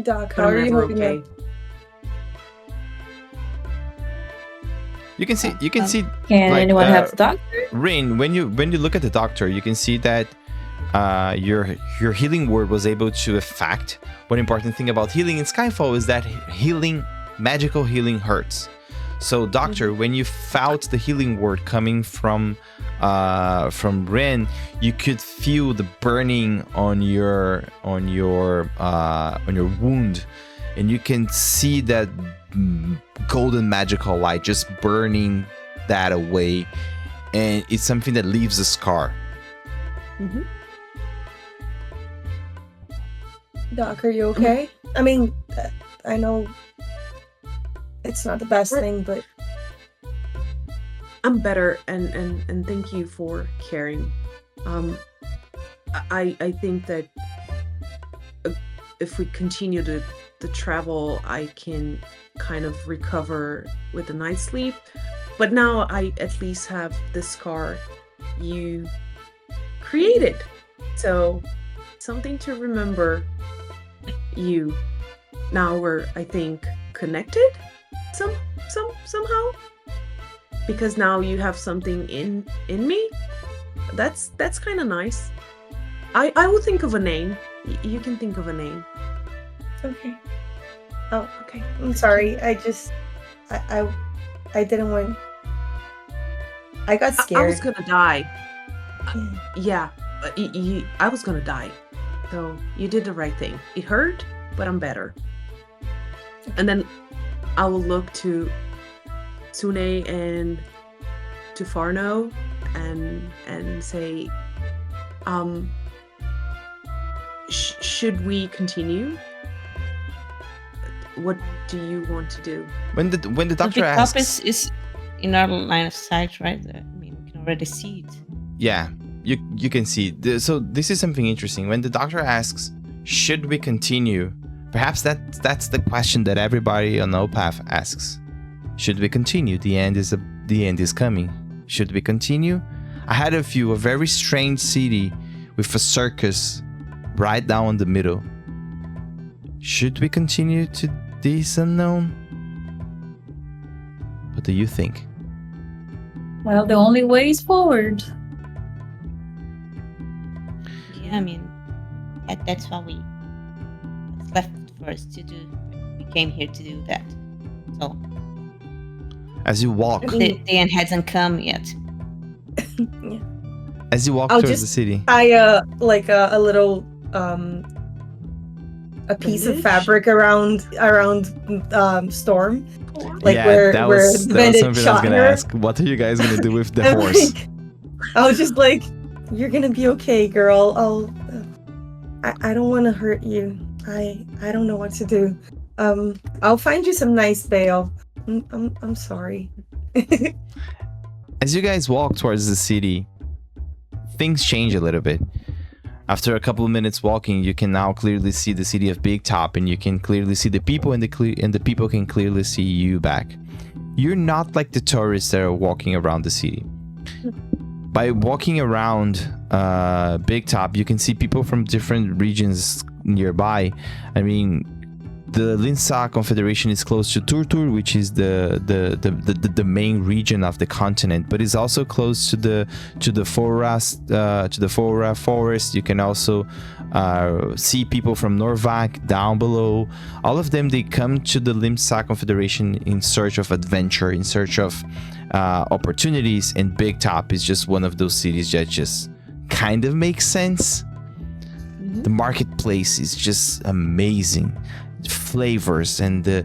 Doc, But how I'm are you never hoping okay. You can see Can like, anyone have the doctor? Rain, when you look at the doctor, you can see that your healing word was able to affect. One important thing about healing in Skyfall is that magical healing hurts. So doctor, when you felt the healing word coming from Ren, you could feel the burning on your wound, and you can see that golden magical light just burning that away, and it's something that leaves a scar. Mm-hmm. Doc, are you okay? I mean, I know it's not the best thing, but I'm better, and thank you for caring. I think that if we continue the travel, I can kind of recover with a night's sleep. But now I at least have the scar you created, so something to remember you now we're, I think, connected somehow. Because now you have something in me. That's kind of nice. I will think of a name. You can think of a name. Okay. Oh, okay. I'm sorry. I didn't want. I got scared. I was gonna die. Yeah, I was gonna die. So you did the right thing. It hurt, but I'm better. And then I will look to Sune and to Farno and say, should we continue? What do you want to do? When the doctor the asks, top is in our line of sight, right? I mean, we can already see it. yeah, you can see. So this is something interesting. When the doctor asks, should we continue? Perhaps that's the question that everybody on Opath asks. Should we continue? The end is coming. Should we continue? I had a view, a very strange city with a circus right down the middle. Should we continue to this unknown? What do you think? Well, the only way is forward. Yeah, I mean, that's what what's left for us to do. We came here to do that. So As you walk, the end hasn't come yet. Yeah. as you walk I'll towards just the city, like a little a piece of Bandage? fabric around Storm, like yeah, that was the something bandit I was shot gonna her. ask. What are you guys gonna do with the And, horse? like, I was just like, "You're gonna be okay, girl. I don't want to hurt you. I don't know what to do. I'll find you some nice bail. I'm sorry." As you guys walk towards the city, things change a little bit. After a couple of minutes walking, you can now clearly see the city of Big Top, and you can clearly see the people, and the people can clearly see you back. You're not like the tourists that are walking around the city. By walking around Big Top, you can see people from different regions nearby. I mean, the Lim'Sa Confederation is close to Turtur, which is the main region of the continent, but it's also close to the Fora forest. You can also see people from Norvac down below. All of them, they come to the Lim'Sa Confederation in search of adventure, in search of opportunities, and Big Top is just one of those cities that just kind of makes sense. The marketplace is just amazing. Flavors and the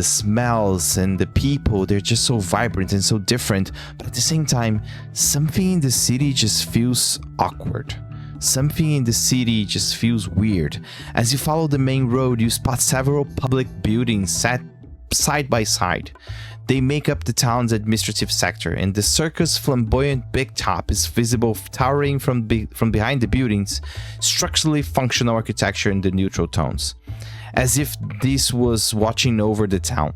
smells and the people, they're just so vibrant and so different, but at the same time, something in the city just feels awkward. Something in the city just feels weird. As you follow the main road, you spot several public buildings set side by side. They make up the town's administrative sector, and the Circus' flamboyant Big Top is visible towering from behind the buildings, structurally functional architecture in the neutral tones, as if this was watching over the town.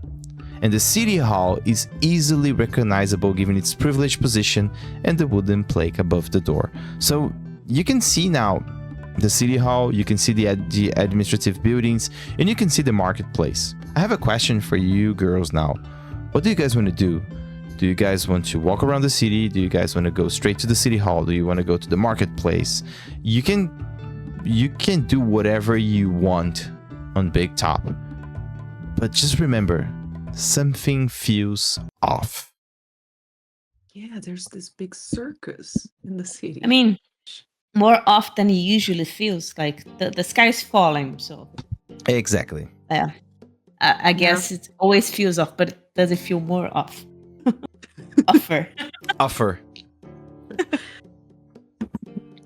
And the city hall is easily recognizable given its privileged position and the wooden plaque above the door. So you can see now the city hall, you can see the administrative buildings, and you can see the marketplace. I have a question for you girls now. What do you guys want to do? Do you guys want to walk around the city? Do you guys want to go straight to the city hall? Do you want to go to the marketplace? You can do whatever you want on Big Top. But just remember, something feels off. Yeah, there's this big circus in the city. I mean, more off than it usually feels. Like the sky is falling, so Exactly. yeah. I guess it always feels off, but does it feel more off? Offer. Offer.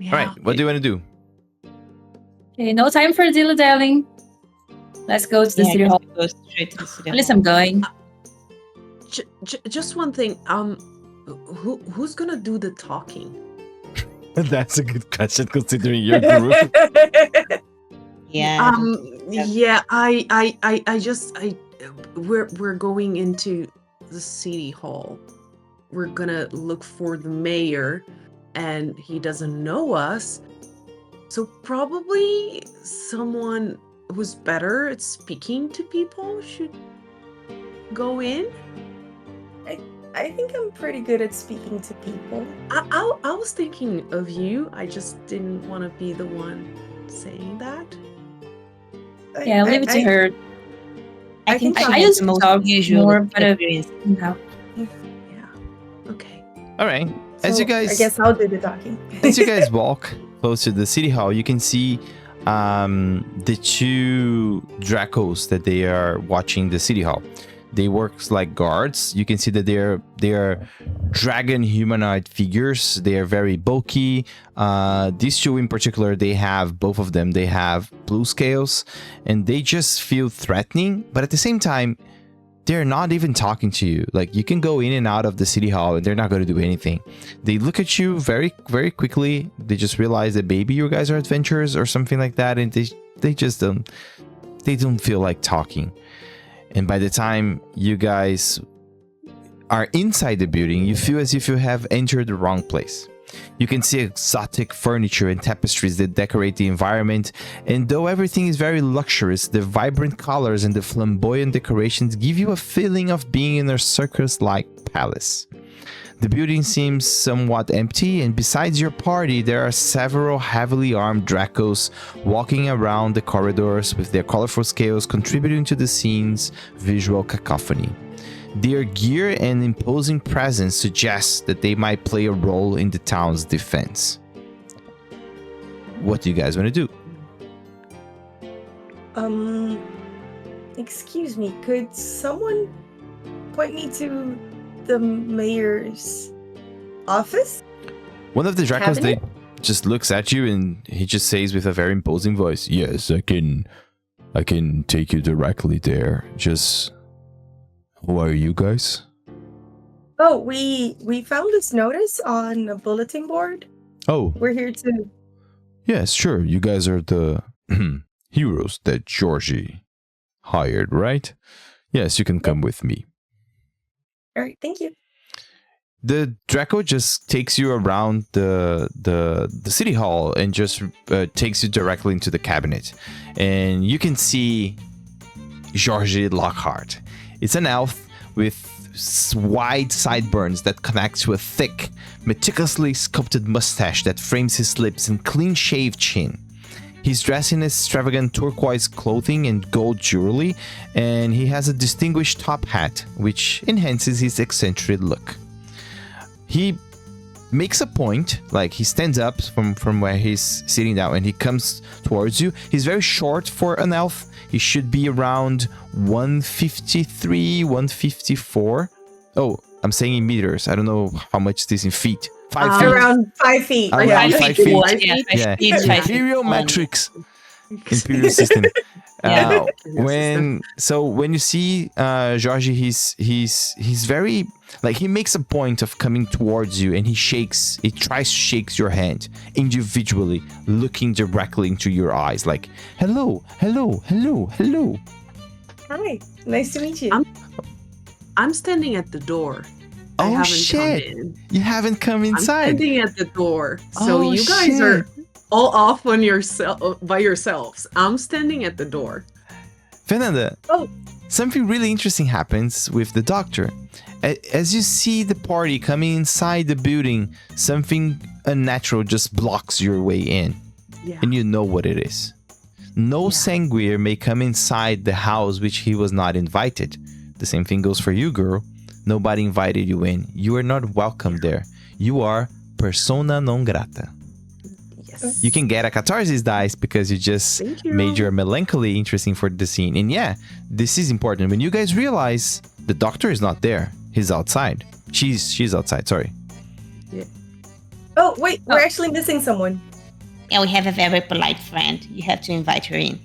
Yeah. All right, what do you want to do? Okay, no time for dilly-dallying. Let's go to the city hall. Go straight to the city At least hall. I'm going. Just one thing. Who's gonna do the talking? That's a good question considering your group. Yeah. Yeah. We're going into the city hall. We're gonna look for the mayor, and he doesn't know us. So probably someone who's better at speaking to people should go in. I think I'm pretty good at speaking to people. I was thinking of you. I just didn't want to be the one saying that. Yeah, leave it to her. I think I just talk more, but Yeah. Okay. All right. So I guess I'll do the talking. As you guys walk close to the city hall, you can see the two Dracos that they are watching the city hall. They work like guards. You can see that they are dragon humanoid figures. They are very bulky. These two in particular, both of them have blue scales, and they just feel threatening. But at the same time, they're not even talking to you. Like, you can go in and out of the city hall and they're not going to do anything. They look at you very, very quickly. They just realize that maybe you guys are adventurers or something like that, and they just don't feel like talking. And by the time you guys are inside the building, you feel as if you have entered the wrong place. You can see exotic furniture and tapestries that decorate the environment, and though everything is very luxurious, the vibrant colors and the flamboyant decorations give you a feeling of being in a circus-like palace. The building seems somewhat empty, and besides your party, there are several heavily armed Dracos walking around the corridors with their colorful scales contributing to the scene's visual cacophony. Their gear and imposing presence suggest that they might play a role in the town's defense. What do you guys want to do? Excuse me, could someone point me to the mayor's office? One of the Dracos, Cabinet? they just looks at you and he just says with a very imposing voice, "Yes, I can take you directly there. Just, who are you guys?" Oh, we found this notice on a bulletin board. Oh, We're here to... yes, sure. You guys are the heroes that Georgie hired, right? Yes, you can come with me. All right, thank you. The Draco just takes you around the city hall and just takes you directly into the cabinet. And you can see Georgie Lockhart. It's an elf with wide sideburns that connect to a thick, meticulously sculpted mustache that frames his lips and clean-shaved chin. He's dressed in extravagant turquoise clothing and gold jewelry, and he has a distinguished top hat, which enhances his eccentric look. He makes a point, like he stands up from where he's sitting down and he comes towards you. He's very short for an elf. He should be around 153, 154. Oh, I'm saying in meters. I don't know how much this in feet. 5 feet. Around 5 feet. Around Yeah. 5 feet. Yeah, 5 feet. Imperial metrics. Imperial system. Yeah. When you see Georgie, he's very, like, he makes a point of coming towards you and he tries to shake your hand individually, looking directly into your eyes, like, hello. Hi, nice to meet you. I'm standing at the door. I Oh haven't shit! come in. You haven't come I'm inside. standing at the door. So Oh, you guys shit. are all off on by yourselves. I'm standing at the door. Fernanda, Oh. something really interesting happens with the doctor. As you see the party coming inside the building, something unnatural just blocks your way in. Yeah. And you know what it is. No sanguine may come inside the house which he was not invited. The same thing goes for you, girl. Nobody invited you in. You are not welcome there. You are persona non grata. Yes. You can get a catharsis dice because you just Thank you. made your melancholy interesting for the scene. And yeah, this is important. When you guys realize the doctor is not there, he's outside. She's outside, sorry. Oh, wait, we're actually missing someone. Yeah, we have a very polite friend. You have to invite her in.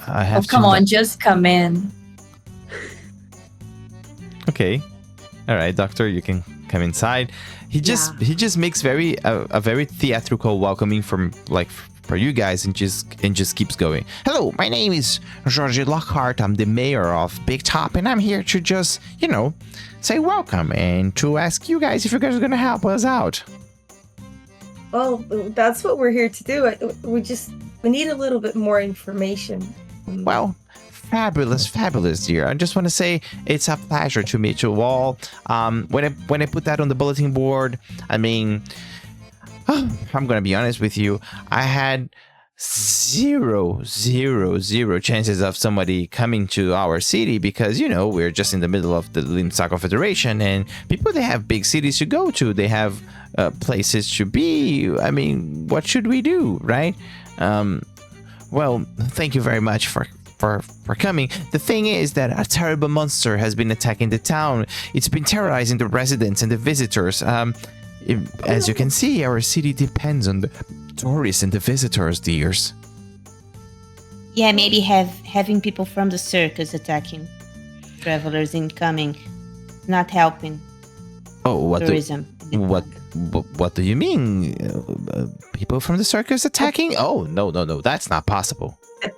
I have Oh, come on, just come in. Okay. All right, doctor, you can come inside. He just makes a very theatrical welcoming for you guys and just keeps going. Hello, my name is Georgie Lockhart. I'm the mayor of Big Top, and I'm here to just, say welcome and to ask you guys if you guys are gonna help us out. Well, that's what we're here to do. We just we need a little bit more information. Well, fabulous, dear. I just want to say it's a pleasure to meet you all. When I put that on the bulletin board, I mean, I'm gonna be honest with you. I had zero chances of somebody coming to our city because, you know, we're just in the middle of the Lim'Sa Confederation, and people, they have big cities to go to. They have places to be. I mean, what should we do, right? Well, thank you very much for coming. The thing is that a terrible monster has been attacking the town. It's been terrorizing the residents and the visitors. As you can see, our city depends on the tourists and the visitors, dears. Yeah, maybe having people from the circus attacking travelers incoming, not helping. Oh, what tourism. What do you mean? People from the circus attacking? Oh, no, that's not possible. At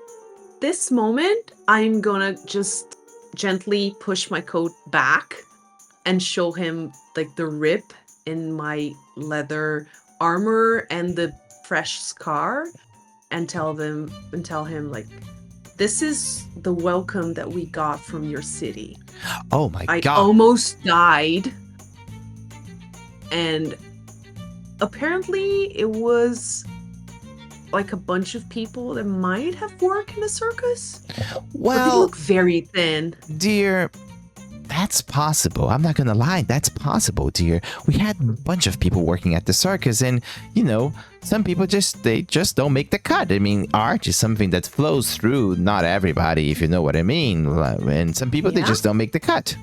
this moment, I'm gonna just gently push my coat back and show him like the rip in my leather armor and the fresh scar, and tell him like, this is the welcome that we got from your city. Oh my God. I almost died, and apparently it was like a bunch of people that might have worked in a circus. Well, but they look very thin. Dear, that's possible. I'm not gonna lie, that's possible, dear. We had a bunch of people working at the circus, and, you know, some people just don't make the cut. I mean, art is something that flows through not everybody, if you know what I mean. And some people, they just don't make the cut.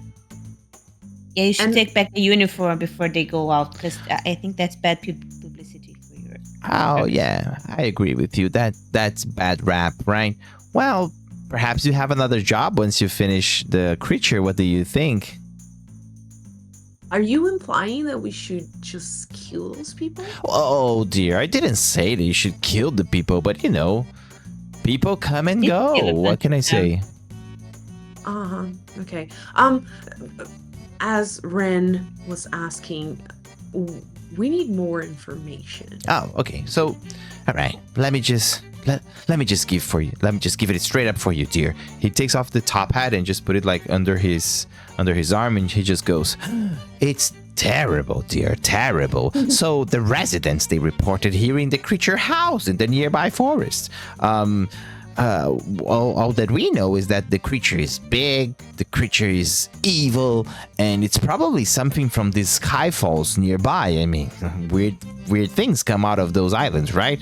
Yeah, you should take back the uniform before they go out, because I think that's bad publicity for your. Oh yeah, I agree with you. That's bad rap, right? Well, perhaps you have another job once you finish the creature. What do you think? Are you implying that we should just kill those people? Oh dear, I didn't say that you should kill the people, but you know, people come and go. What can I say? Okay. As Ren was asking, we need more information. Oh, okay. So, all right. Let me just give it straight up for you, dear. He takes off the top hat and just put it like under his arm, and he just goes, "It's terrible, dear, terrible." So the residents, they reported hearing the creature house in the nearby forest. All that we know is that the creature is big, the creature is evil, and it's probably something from these skyfalls nearby. I mean, weird things come out of those islands, right?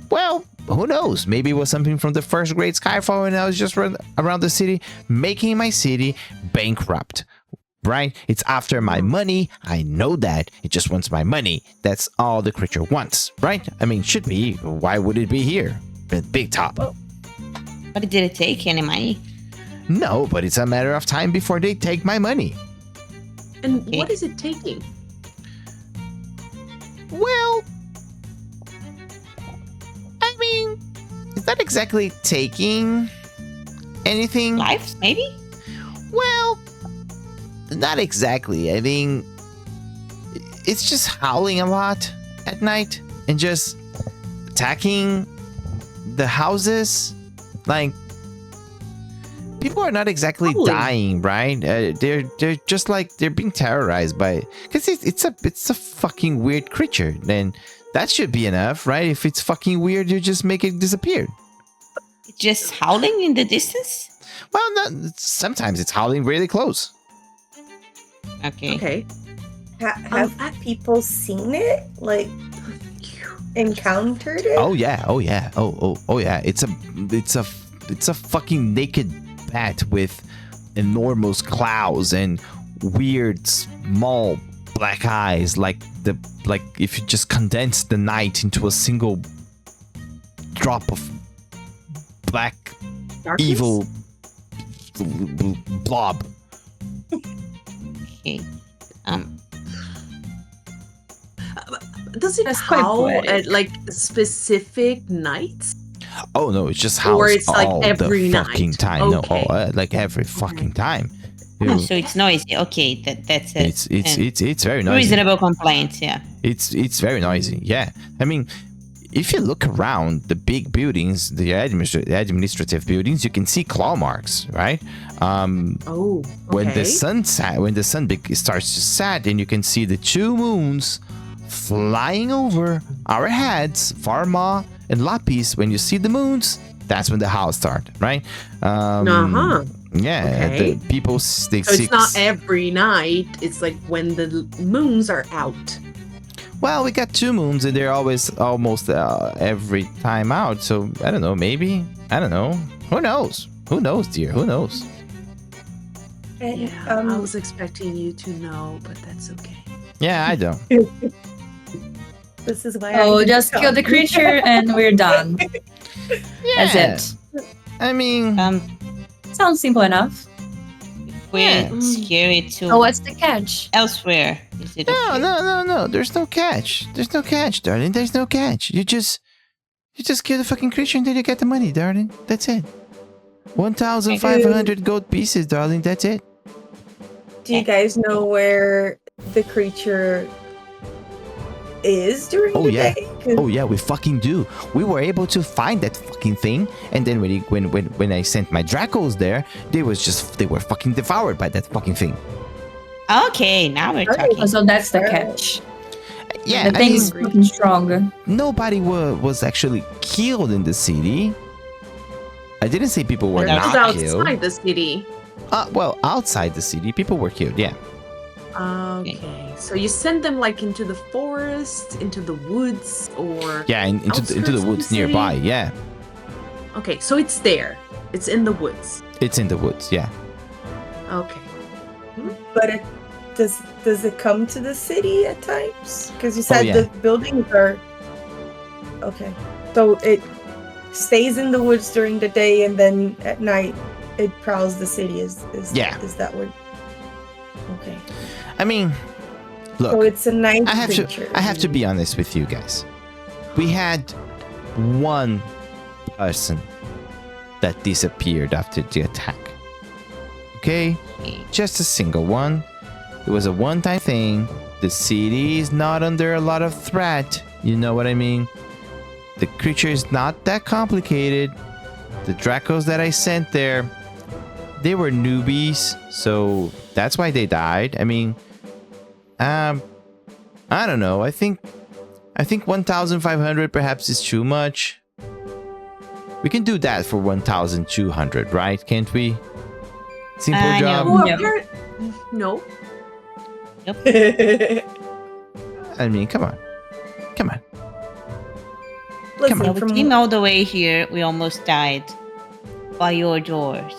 Well, who knows? Maybe it was something from the First Great Skyfall, and I was just around the city, making my city bankrupt. Right? It's after my money. I know that. It just wants my money. That's all the creature wants, right? I mean, should be. Why would it be here? Big top. But did it take any money? No, but it's a matter of time before they take my money. And what is it taking? Well, I mean, it's not exactly taking anything. Lives, maybe? Well, not exactly. I mean, it's just howling a lot at night and just attacking the houses. Like, people are not exactly dying, right? They're just like, they're being terrorized by, because it's a fucking weird creature. Then that should be enough, right? If it's fucking weird, you just make it disappear. It's just howling in the distance? Well, sometimes it's howling really close. Okay. Have people seen it? Like, encountered it? Oh yeah. Oh yeah. It's a fucking naked bat with enormous claws and weird small black eyes, like if you just condense the night into a single drop of black Darkness? Evil blob. Okay. Does it That's quite howl poetic. at like specific nights? Oh no, it's just howls Or it's like all every the fucking night. time. Okay. No, like every fucking time. Oh, so it's noisy. Okay, that's it. It's very noisy. Reasonable complaints, yeah. It's very noisy. Yeah, I mean, if you look around the big buildings, the administrative buildings, you can see claw marks, right? Oh, okay. When the sun starts to set, and you can see the 2 moons flying over our heads, Pharma and Lapis. When you see the moons, that's when the house starts, right? Yeah, Okay. the people So it's not every night. It's like when the moons are out. Well, we got 2 moons, and they're always almost every time out. So I don't know. Maybe I don't know. Who knows? Who knows, dear? Who knows? And, Yeah, I was expecting you to know, but that's okay. Yeah, I don't. this is why. Oh, I just kill the creature and we're done. That's it. I mean, Sounds simple enough. We're scary to Oh, what's the catch? elsewhere. Is it okay? no. There's no catch. There's no catch, darling. There's no catch. You just kill the fucking creature until you get the money, darling. That's it. 1,500 gold pieces, darling. That's it. Do you guys know where the creature is during the day? 'Cause- Oh yeah, we fucking do. We were able to find that fucking thing, and then when I sent my Dracos there, they were fucking devoured by that fucking thing. Okay, now we're talking. So that's the catch. Yeah, The thing's fucking strong. nobody was actually killed in the city. I didn't say people were That That was not killed. outside the city. Well, outside the city, people were killed. Yeah. Okay. So you send them like into the forest, into the woods, or Yeah, into the outskirts of woods the city? nearby. Yeah, Okay, so it's there. It's in the woods. it's in the woods. Yeah. Okay. But it does it come to the city at times? Because you said yeah. the buildings are okay. So it stays in the woods during the day, and then at night it prowls the city. Is that what? Okay. I mean, look. So it's a night I creature. have to be honest with you guys. We had one person that disappeared after the attack. Okay? Just a single one. It was a one-time thing. The city is not under a lot of threat. You know what I mean? The creature is not that complicated. The Dracos that I sent there, they were newbies, so that's why they died. I mean, I don't know. I think 1,500 perhaps is too much. We can do that for 1,200, right? Can't we? Simple job. Well, Yeah. No. I mean, come on. Listen, Yeah, we from came all the way here. We almost died by your doors.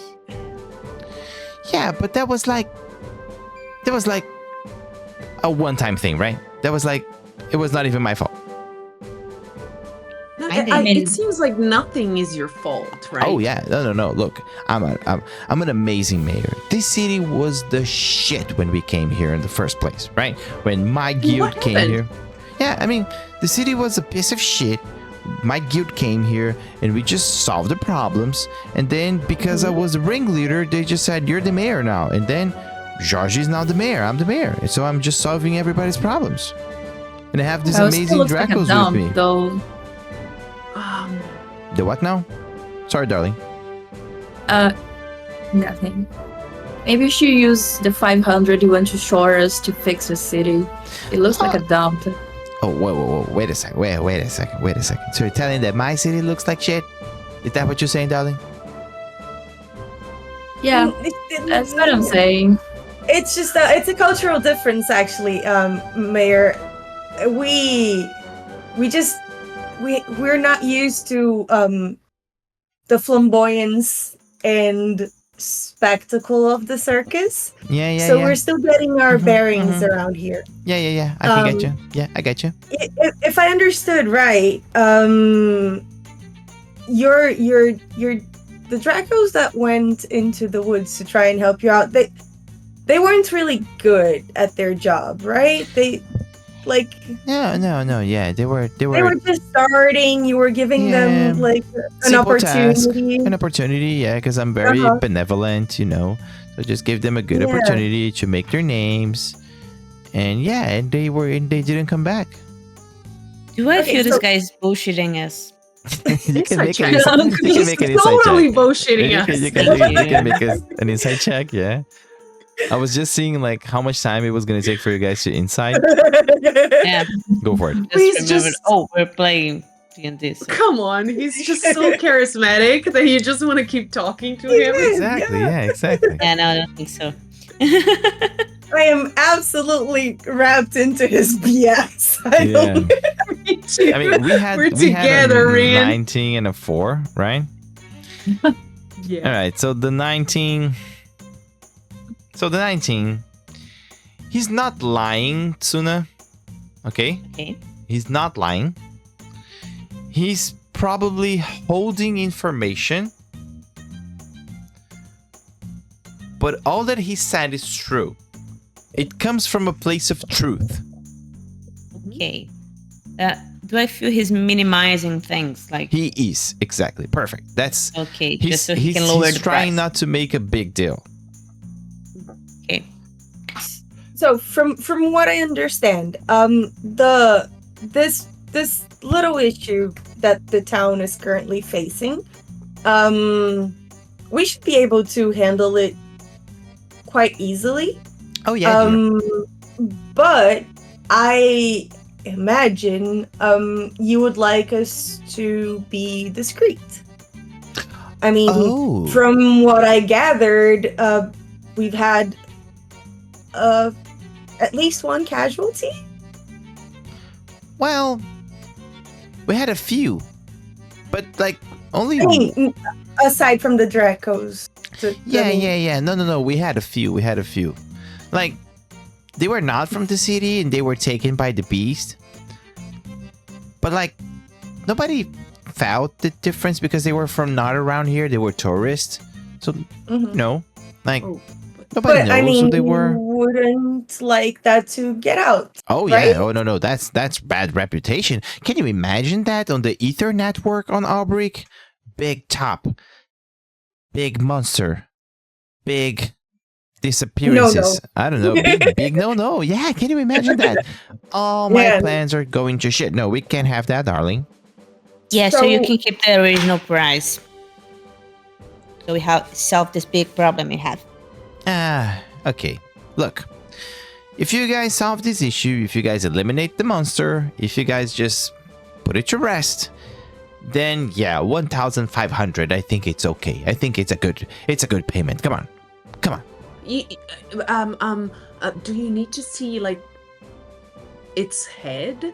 Yeah, but that was like a one-time thing, right? That was like, it was not even my fault. No, I mean- it seems like nothing is your fault, right? Oh yeah, no. Look, I'm an amazing mayor. This city was the shit when we came here in the first place, right? When my guild came happened? here. Yeah, I mean, the city was a piece of shit. My guild came here and we just solved the problems. And then because I was the ringleader, they just said you're the mayor now. And then Georgie's now the mayor. I'm the mayor, and so I'm just solving everybody's problems. And I have these That amazing still looks like a Dracos dump, with me. though. The what now? Sorry, darling. Nothing. Maybe you should use the 500 you went to Shores to fix the city. It looks like a dump. Oh, whoa. Wait a second. Wait a second. So you're telling that my city looks like shit? Is that what you're saying, darling? Yeah, that's what I'm saying. It's just it's a cultural difference, actually, Mayor. We're not used to the flamboyance and spectacle of the circus. Yeah. So we're still getting our Mhm, bearings mhm. around here. Yeah. I can get you. Yeah, I get you. If I understood right, you're the Dracos that went into the woods to try and help you out. They weren't really good at their job, right? They like No. Yeah, they were they were just starting. You were giving them Yeah. like an Simple task. opportunity. an opportunity. Yeah, because I'm very Uh-huh. benevolent, you know. So just give them a good Yeah. opportunity to make their names, and they didn't come back. Do I Okay, feel this so- guy is bullshitting us? You can make Inside an check. inside, you can make an inside Totally check. bullshitting You us. can, you can, Thank you you. can make an inside check, yeah. I was just seeing like how much time it was gonna take for you guys to inside. Yeah. Go for it. Please Just remember. just- Oh, we're playing D&D. So. Come on, he's just so charismatic that you just want to keep talking to him. Exactly, yeah, exactly. Yeah, no, I don't think so. I am absolutely wrapped into his BS. I Yeah. don't. Me too. I mean, we had We're we had together, a Rin. 19 and a 4, right? Yeah. All right, so the 19. So the 19. He's not lying, Tsuna. Okay? Okay. He's not lying. He's probably holding information. But all that he said is true. It comes from a place of truth. Okay. Do I feel he's minimizing things? Like, He is. Exactly. Perfect. That's okay, he's, just so he can lower he's the trying price. not to make a big deal. Okay. So from what I understand, this little issue that the town is currently facing, we should be able to handle it quite easily. Oh yeah. dear. But I imagine you would like us to be discreet. I mean, Oh. from what I gathered, we've had at least one casualty. Well, we had a few, but like only. I mean, aside from the Dracos. Yeah. No. We had a few. Like, they were not from the city and they were taken by the beast. But like, nobody felt the difference because they were from not around here. They were tourists. So Mhm. no, like Oh, nobody But knows I mean, who they were. you wouldn't like that to get out. Oh right? yeah. Oh no. That's bad reputation. Can you imagine that on the Ether network on Albric? Big top, big monster, big disappearances. I don't know. Big no. Yeah, can you imagine that? All my Yeah. plans are going to shit. No, we can't have that, darling. Yeah, so you So- can keep the original price. So we have solved this big problem we have. Okay. Look, if you guys solve this issue, if you guys eliminate the monster, if you guys just put it to rest, then yeah, 1,500. I think it's okay. I think it's a good payment. Come on. Do you need to see like its head?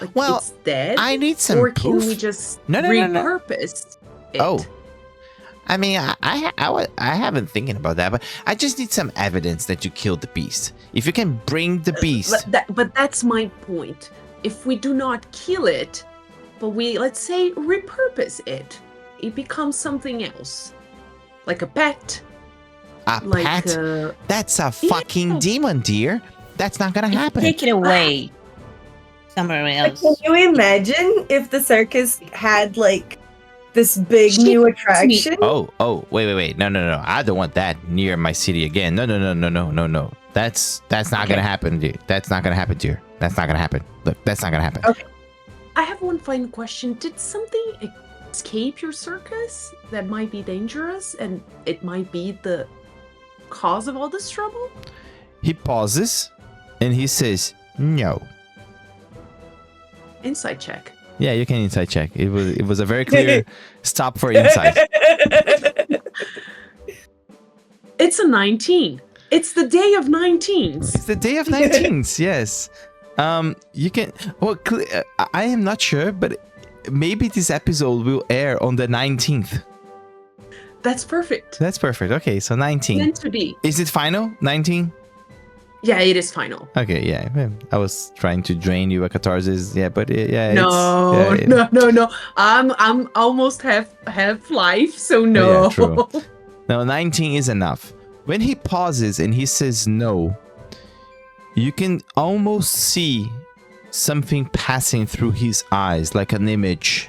Like Well, it's dead? I need some or can proof. we just No. repurpose it? Oh. I mean, I have been thinking about that, but I just need some evidence that you killed the beast. If you can bring the beast, But that's my point. If we do not kill it, but we, let's say, repurpose it, it becomes something else. Like a pet. a Like pet, that's a fucking yeah. demon, dear. That's not gonna happen. Take it away somewhere Like, else. can you imagine if the circus had like this big Shit, new me. attraction? Oh, wait. No. I don't want that near my city again. No. That's not gonna happen, dude. That's not gonna happen, dear. That's not gonna happen. Look, that's not gonna happen. Okay. I have one final question. Did something escape your circus that might be dangerous and it might be the cause of all this trouble? He pauses, and he says, "No." Insight check. Yeah, you can inside check. It was a very clear stop for insight. It's a 19. It's the day of 19s. It's the day of 19s, yes. You can. Well, I am not sure, but maybe this episode will air on the 19th. That's perfect. That's perfect. Okay, so 19. Meant to be. Is it final? 19? Yeah, it is final. Okay, yeah. I was trying to drain you a catharsis. Yeah, but yeah. No, it's, yeah, no. I'm almost half life, so no. Yeah, true. No, 19 is enough. When he pauses and he says no, you can almost see something passing through his eyes, like an image.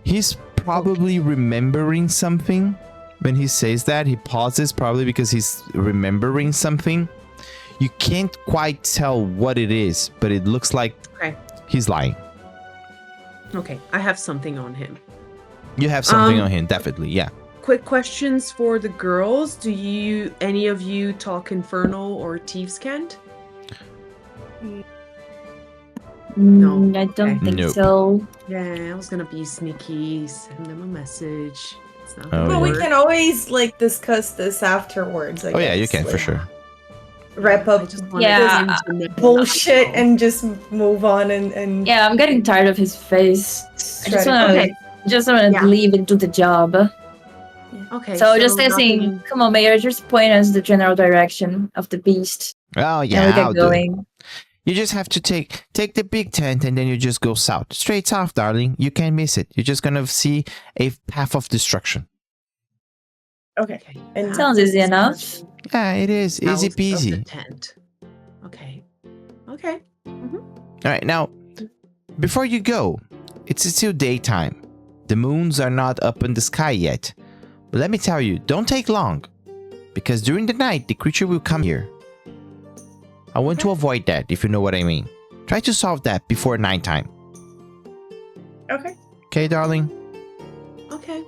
He's probably remembering something. When he says that, he pauses probably because he's remembering something. You can't quite tell what it is, but it looks like Okay. he's lying. Okay, I have something on him. You have something on him, definitely, yeah. Quick questions for the girls. Do any of you talk Infernal or Thieves' Cant? No. I don't think Nope. so. Yeah, I was gonna be sneaky, send them a message. It's not Oh, gonna But we work. can always like discuss this afterwards. Oh, yeah, you can, for sure. Wrap I up just wanted Yeah, them to know. bullshit and just move on and Yeah, I'm getting tired of his face. I just want to Okay. Yeah. leave it to the job. Okay. So just saying, nothing- come on, Mayor, just point us the general direction of the beast. Oh, And yeah, we get I'll do it. going. You just have to take the big tent and then you just go south. Straight south, darling. You can't miss it. You're just gonna see a path of destruction. okay. And Sounds easy enough. Yeah, it is. Easy House of the peasy. tent. Okay. Okay. All right, now, before you go, it's still daytime. The moons are not up in the sky yet. But let me tell you, don't take long. Because during the night, the creature will come here. I want to avoid that, if you know what I mean. Try to solve that before nighttime. Okay. Okay, darling? Okay.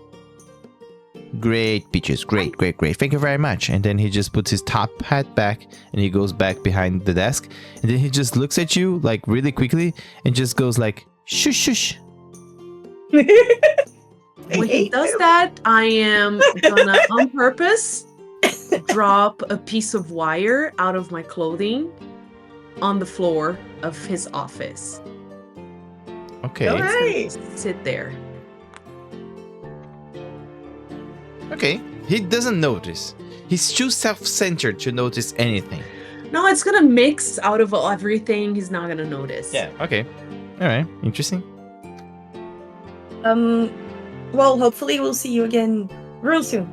Great, Peaches. Great. Thank you very much. And then he just puts his top hat back and he goes back behind the desk. And then he just looks at you like really quickly and just goes like, shush, shush. When he does that, I am gonna on purpose drop a piece of wire out of my clothing on the floor of his office. Okay. All It's right. gonna sit there. Okay. He doesn't notice. He's too self-centered to notice anything. No, it's gonna mix out of everything. He's not gonna notice. Okay. All right. Interesting. Well, hopefully we'll see you again real soon.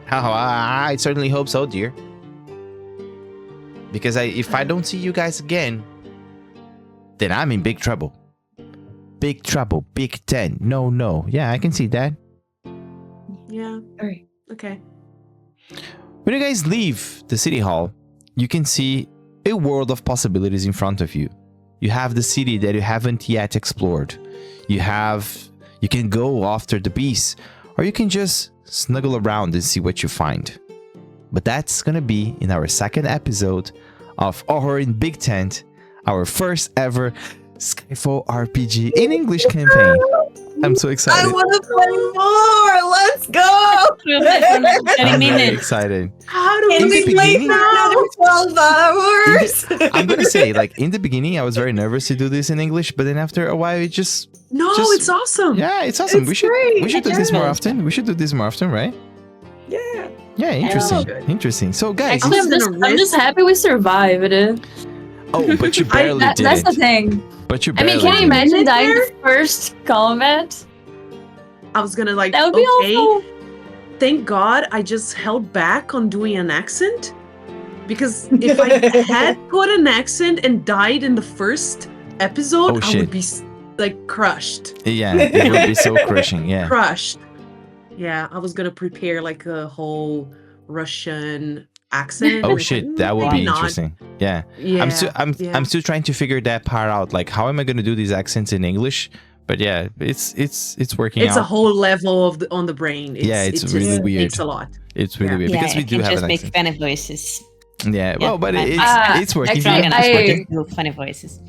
I certainly hope so, dear. Because if I don't see you guys again, then I'm in big trouble. Big trouble. Big 10. No. Yeah, I can see that. Yeah. All right. Okay. When you guys leave the city hall, you can see a world of possibilities in front of you. You have the city that you haven't yet explored. You can go after the beasts, or you can just snuggle around and see what you find. But that's gonna be in our second episode of Horror in Big Tent, our first ever Skyfall RPG in English campaign. I'm so I excited. want to play more. Let's go. We'll play for another 30 I'm very minutes. excited. How do Can In the we play beginning- for another 12 hours? I'm gonna say, like, in the beginning, I was very nervous to do this in English, but then after a while, it just No, Just- it's awesome. yeah, it's awesome. It's we should great. do this more Yeah. often. We should do this more often, right? Yeah. Yeah, interesting. good. Interesting. So, guys, Actually, I'm gonna I'm just risk- happy we survived. oh, but you barely did That's the it. thing. But you I barely mean, can you did it. imagine dying There? the first combat? I was gonna like, That would be okay, awful. thank God I just held back on doing an accent. Because if I had put an accent and died in the first episode, Oh, I shit. would be like crushed. Yeah, it would be so crushing. Yeah. Crushed. Yeah, I was gonna prepare like a whole Russian accent. Oh and shit, it's like, that would maybe be not. interesting. Yeah. Yeah, I'm yeah. still trying to figure that part out. Like, how am I gonna do these accents in English? But yeah, it's working It's out. a whole level of on the brain. Yeah, it's it really just weird. takes a lot. It's really Yeah. weird Yeah, because we I do can have just an make accent. funny voices. Yeah, well, but it's Ah, working. actually, I'm It's gonna working. do funny voices.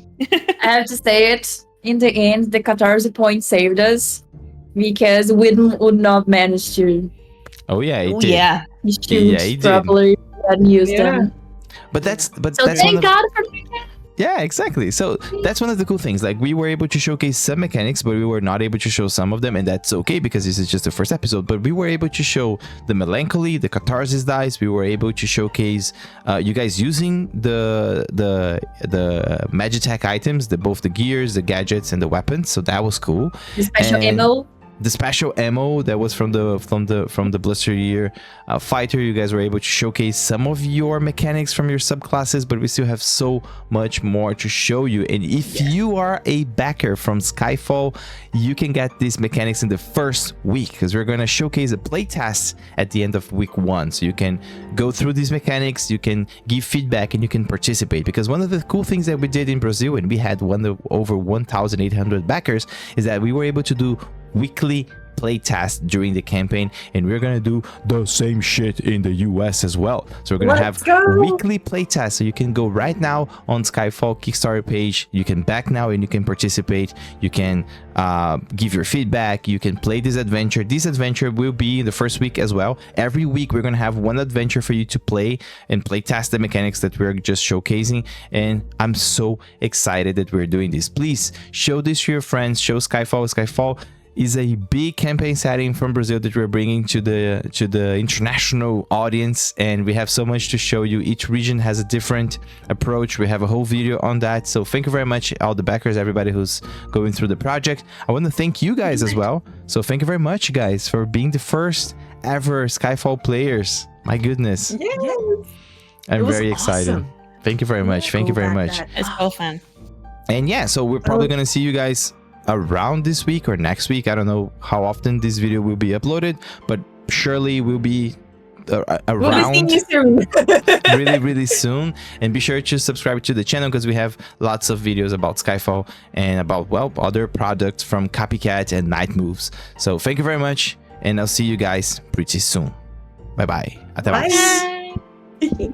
I have to say it. In the end, the catharsis point saved us because we would not manage to Oh yeah, it Oh, did. yeah. shoot Yeah, he did. properly and use Yeah. them. But that's So one thank of God for yeah, exactly. So that's one of the cool things. Like, we were able to showcase some mechanics, but we were not able to show some of them, and that's okay because this is just the first episode. But we were able to show the melancholy, the catharsis dice. We were able to showcase you guys using the Magitech items, both the gears, the gadgets, and the weapons. So that was cool. the special And- ammo. the special ammo that was from the Blister Year fighter. You guys were able to showcase some of your mechanics from your subclasses, but we still have so much more to show you. And if you are a backer from Skyfall, you can get these mechanics in the first week, because we're going to showcase a playtest at the end of week 1. So you can go through these mechanics, you can give feedback, and you can participate. Because one of the cool things that we did in Brazil, and we had over 1,800 backers, is that we were able to do weekly playtest during the campaign, and we're gonna do the same shit in the US as well. So we're gonna have weekly playtests, so you can go right now on Skyfall Kickstarter page, you can back now and you can participate, you can give your feedback, you can play this adventure. This adventure will be in the first week as well. Every week we're gonna have one adventure for you to play and play test the mechanics that we're just showcasing, and I'm so excited that we're doing this. Please show this to your friends, show Skyfall. Skyfall is a big campaign setting from Brazil that we're bringing to the international audience, and we have so much to show you. Each region has a different approach. We have a whole video on that. So thank you very much, all the backers, everybody who's going through the project. I want to thank you guys as well. So thank you very much, guys, for being the first ever Skyfall players. My goodness. Yes. I'm very excited. Awesome. Thank you very much. Thank you very much. It's so fun. And yeah, so we're probably going to see you guys around this week or next week. I don't know how often this video will be uploaded, but surely we'll be around We'll be seeing you soon. really soon. And be sure to subscribe to the channel, because we have lots of videos about Skyfall and about, well, other products from Copycat and Night Moves. So thank you very much, and I'll see you guys pretty soon. Bye bye. Até mais. Bye.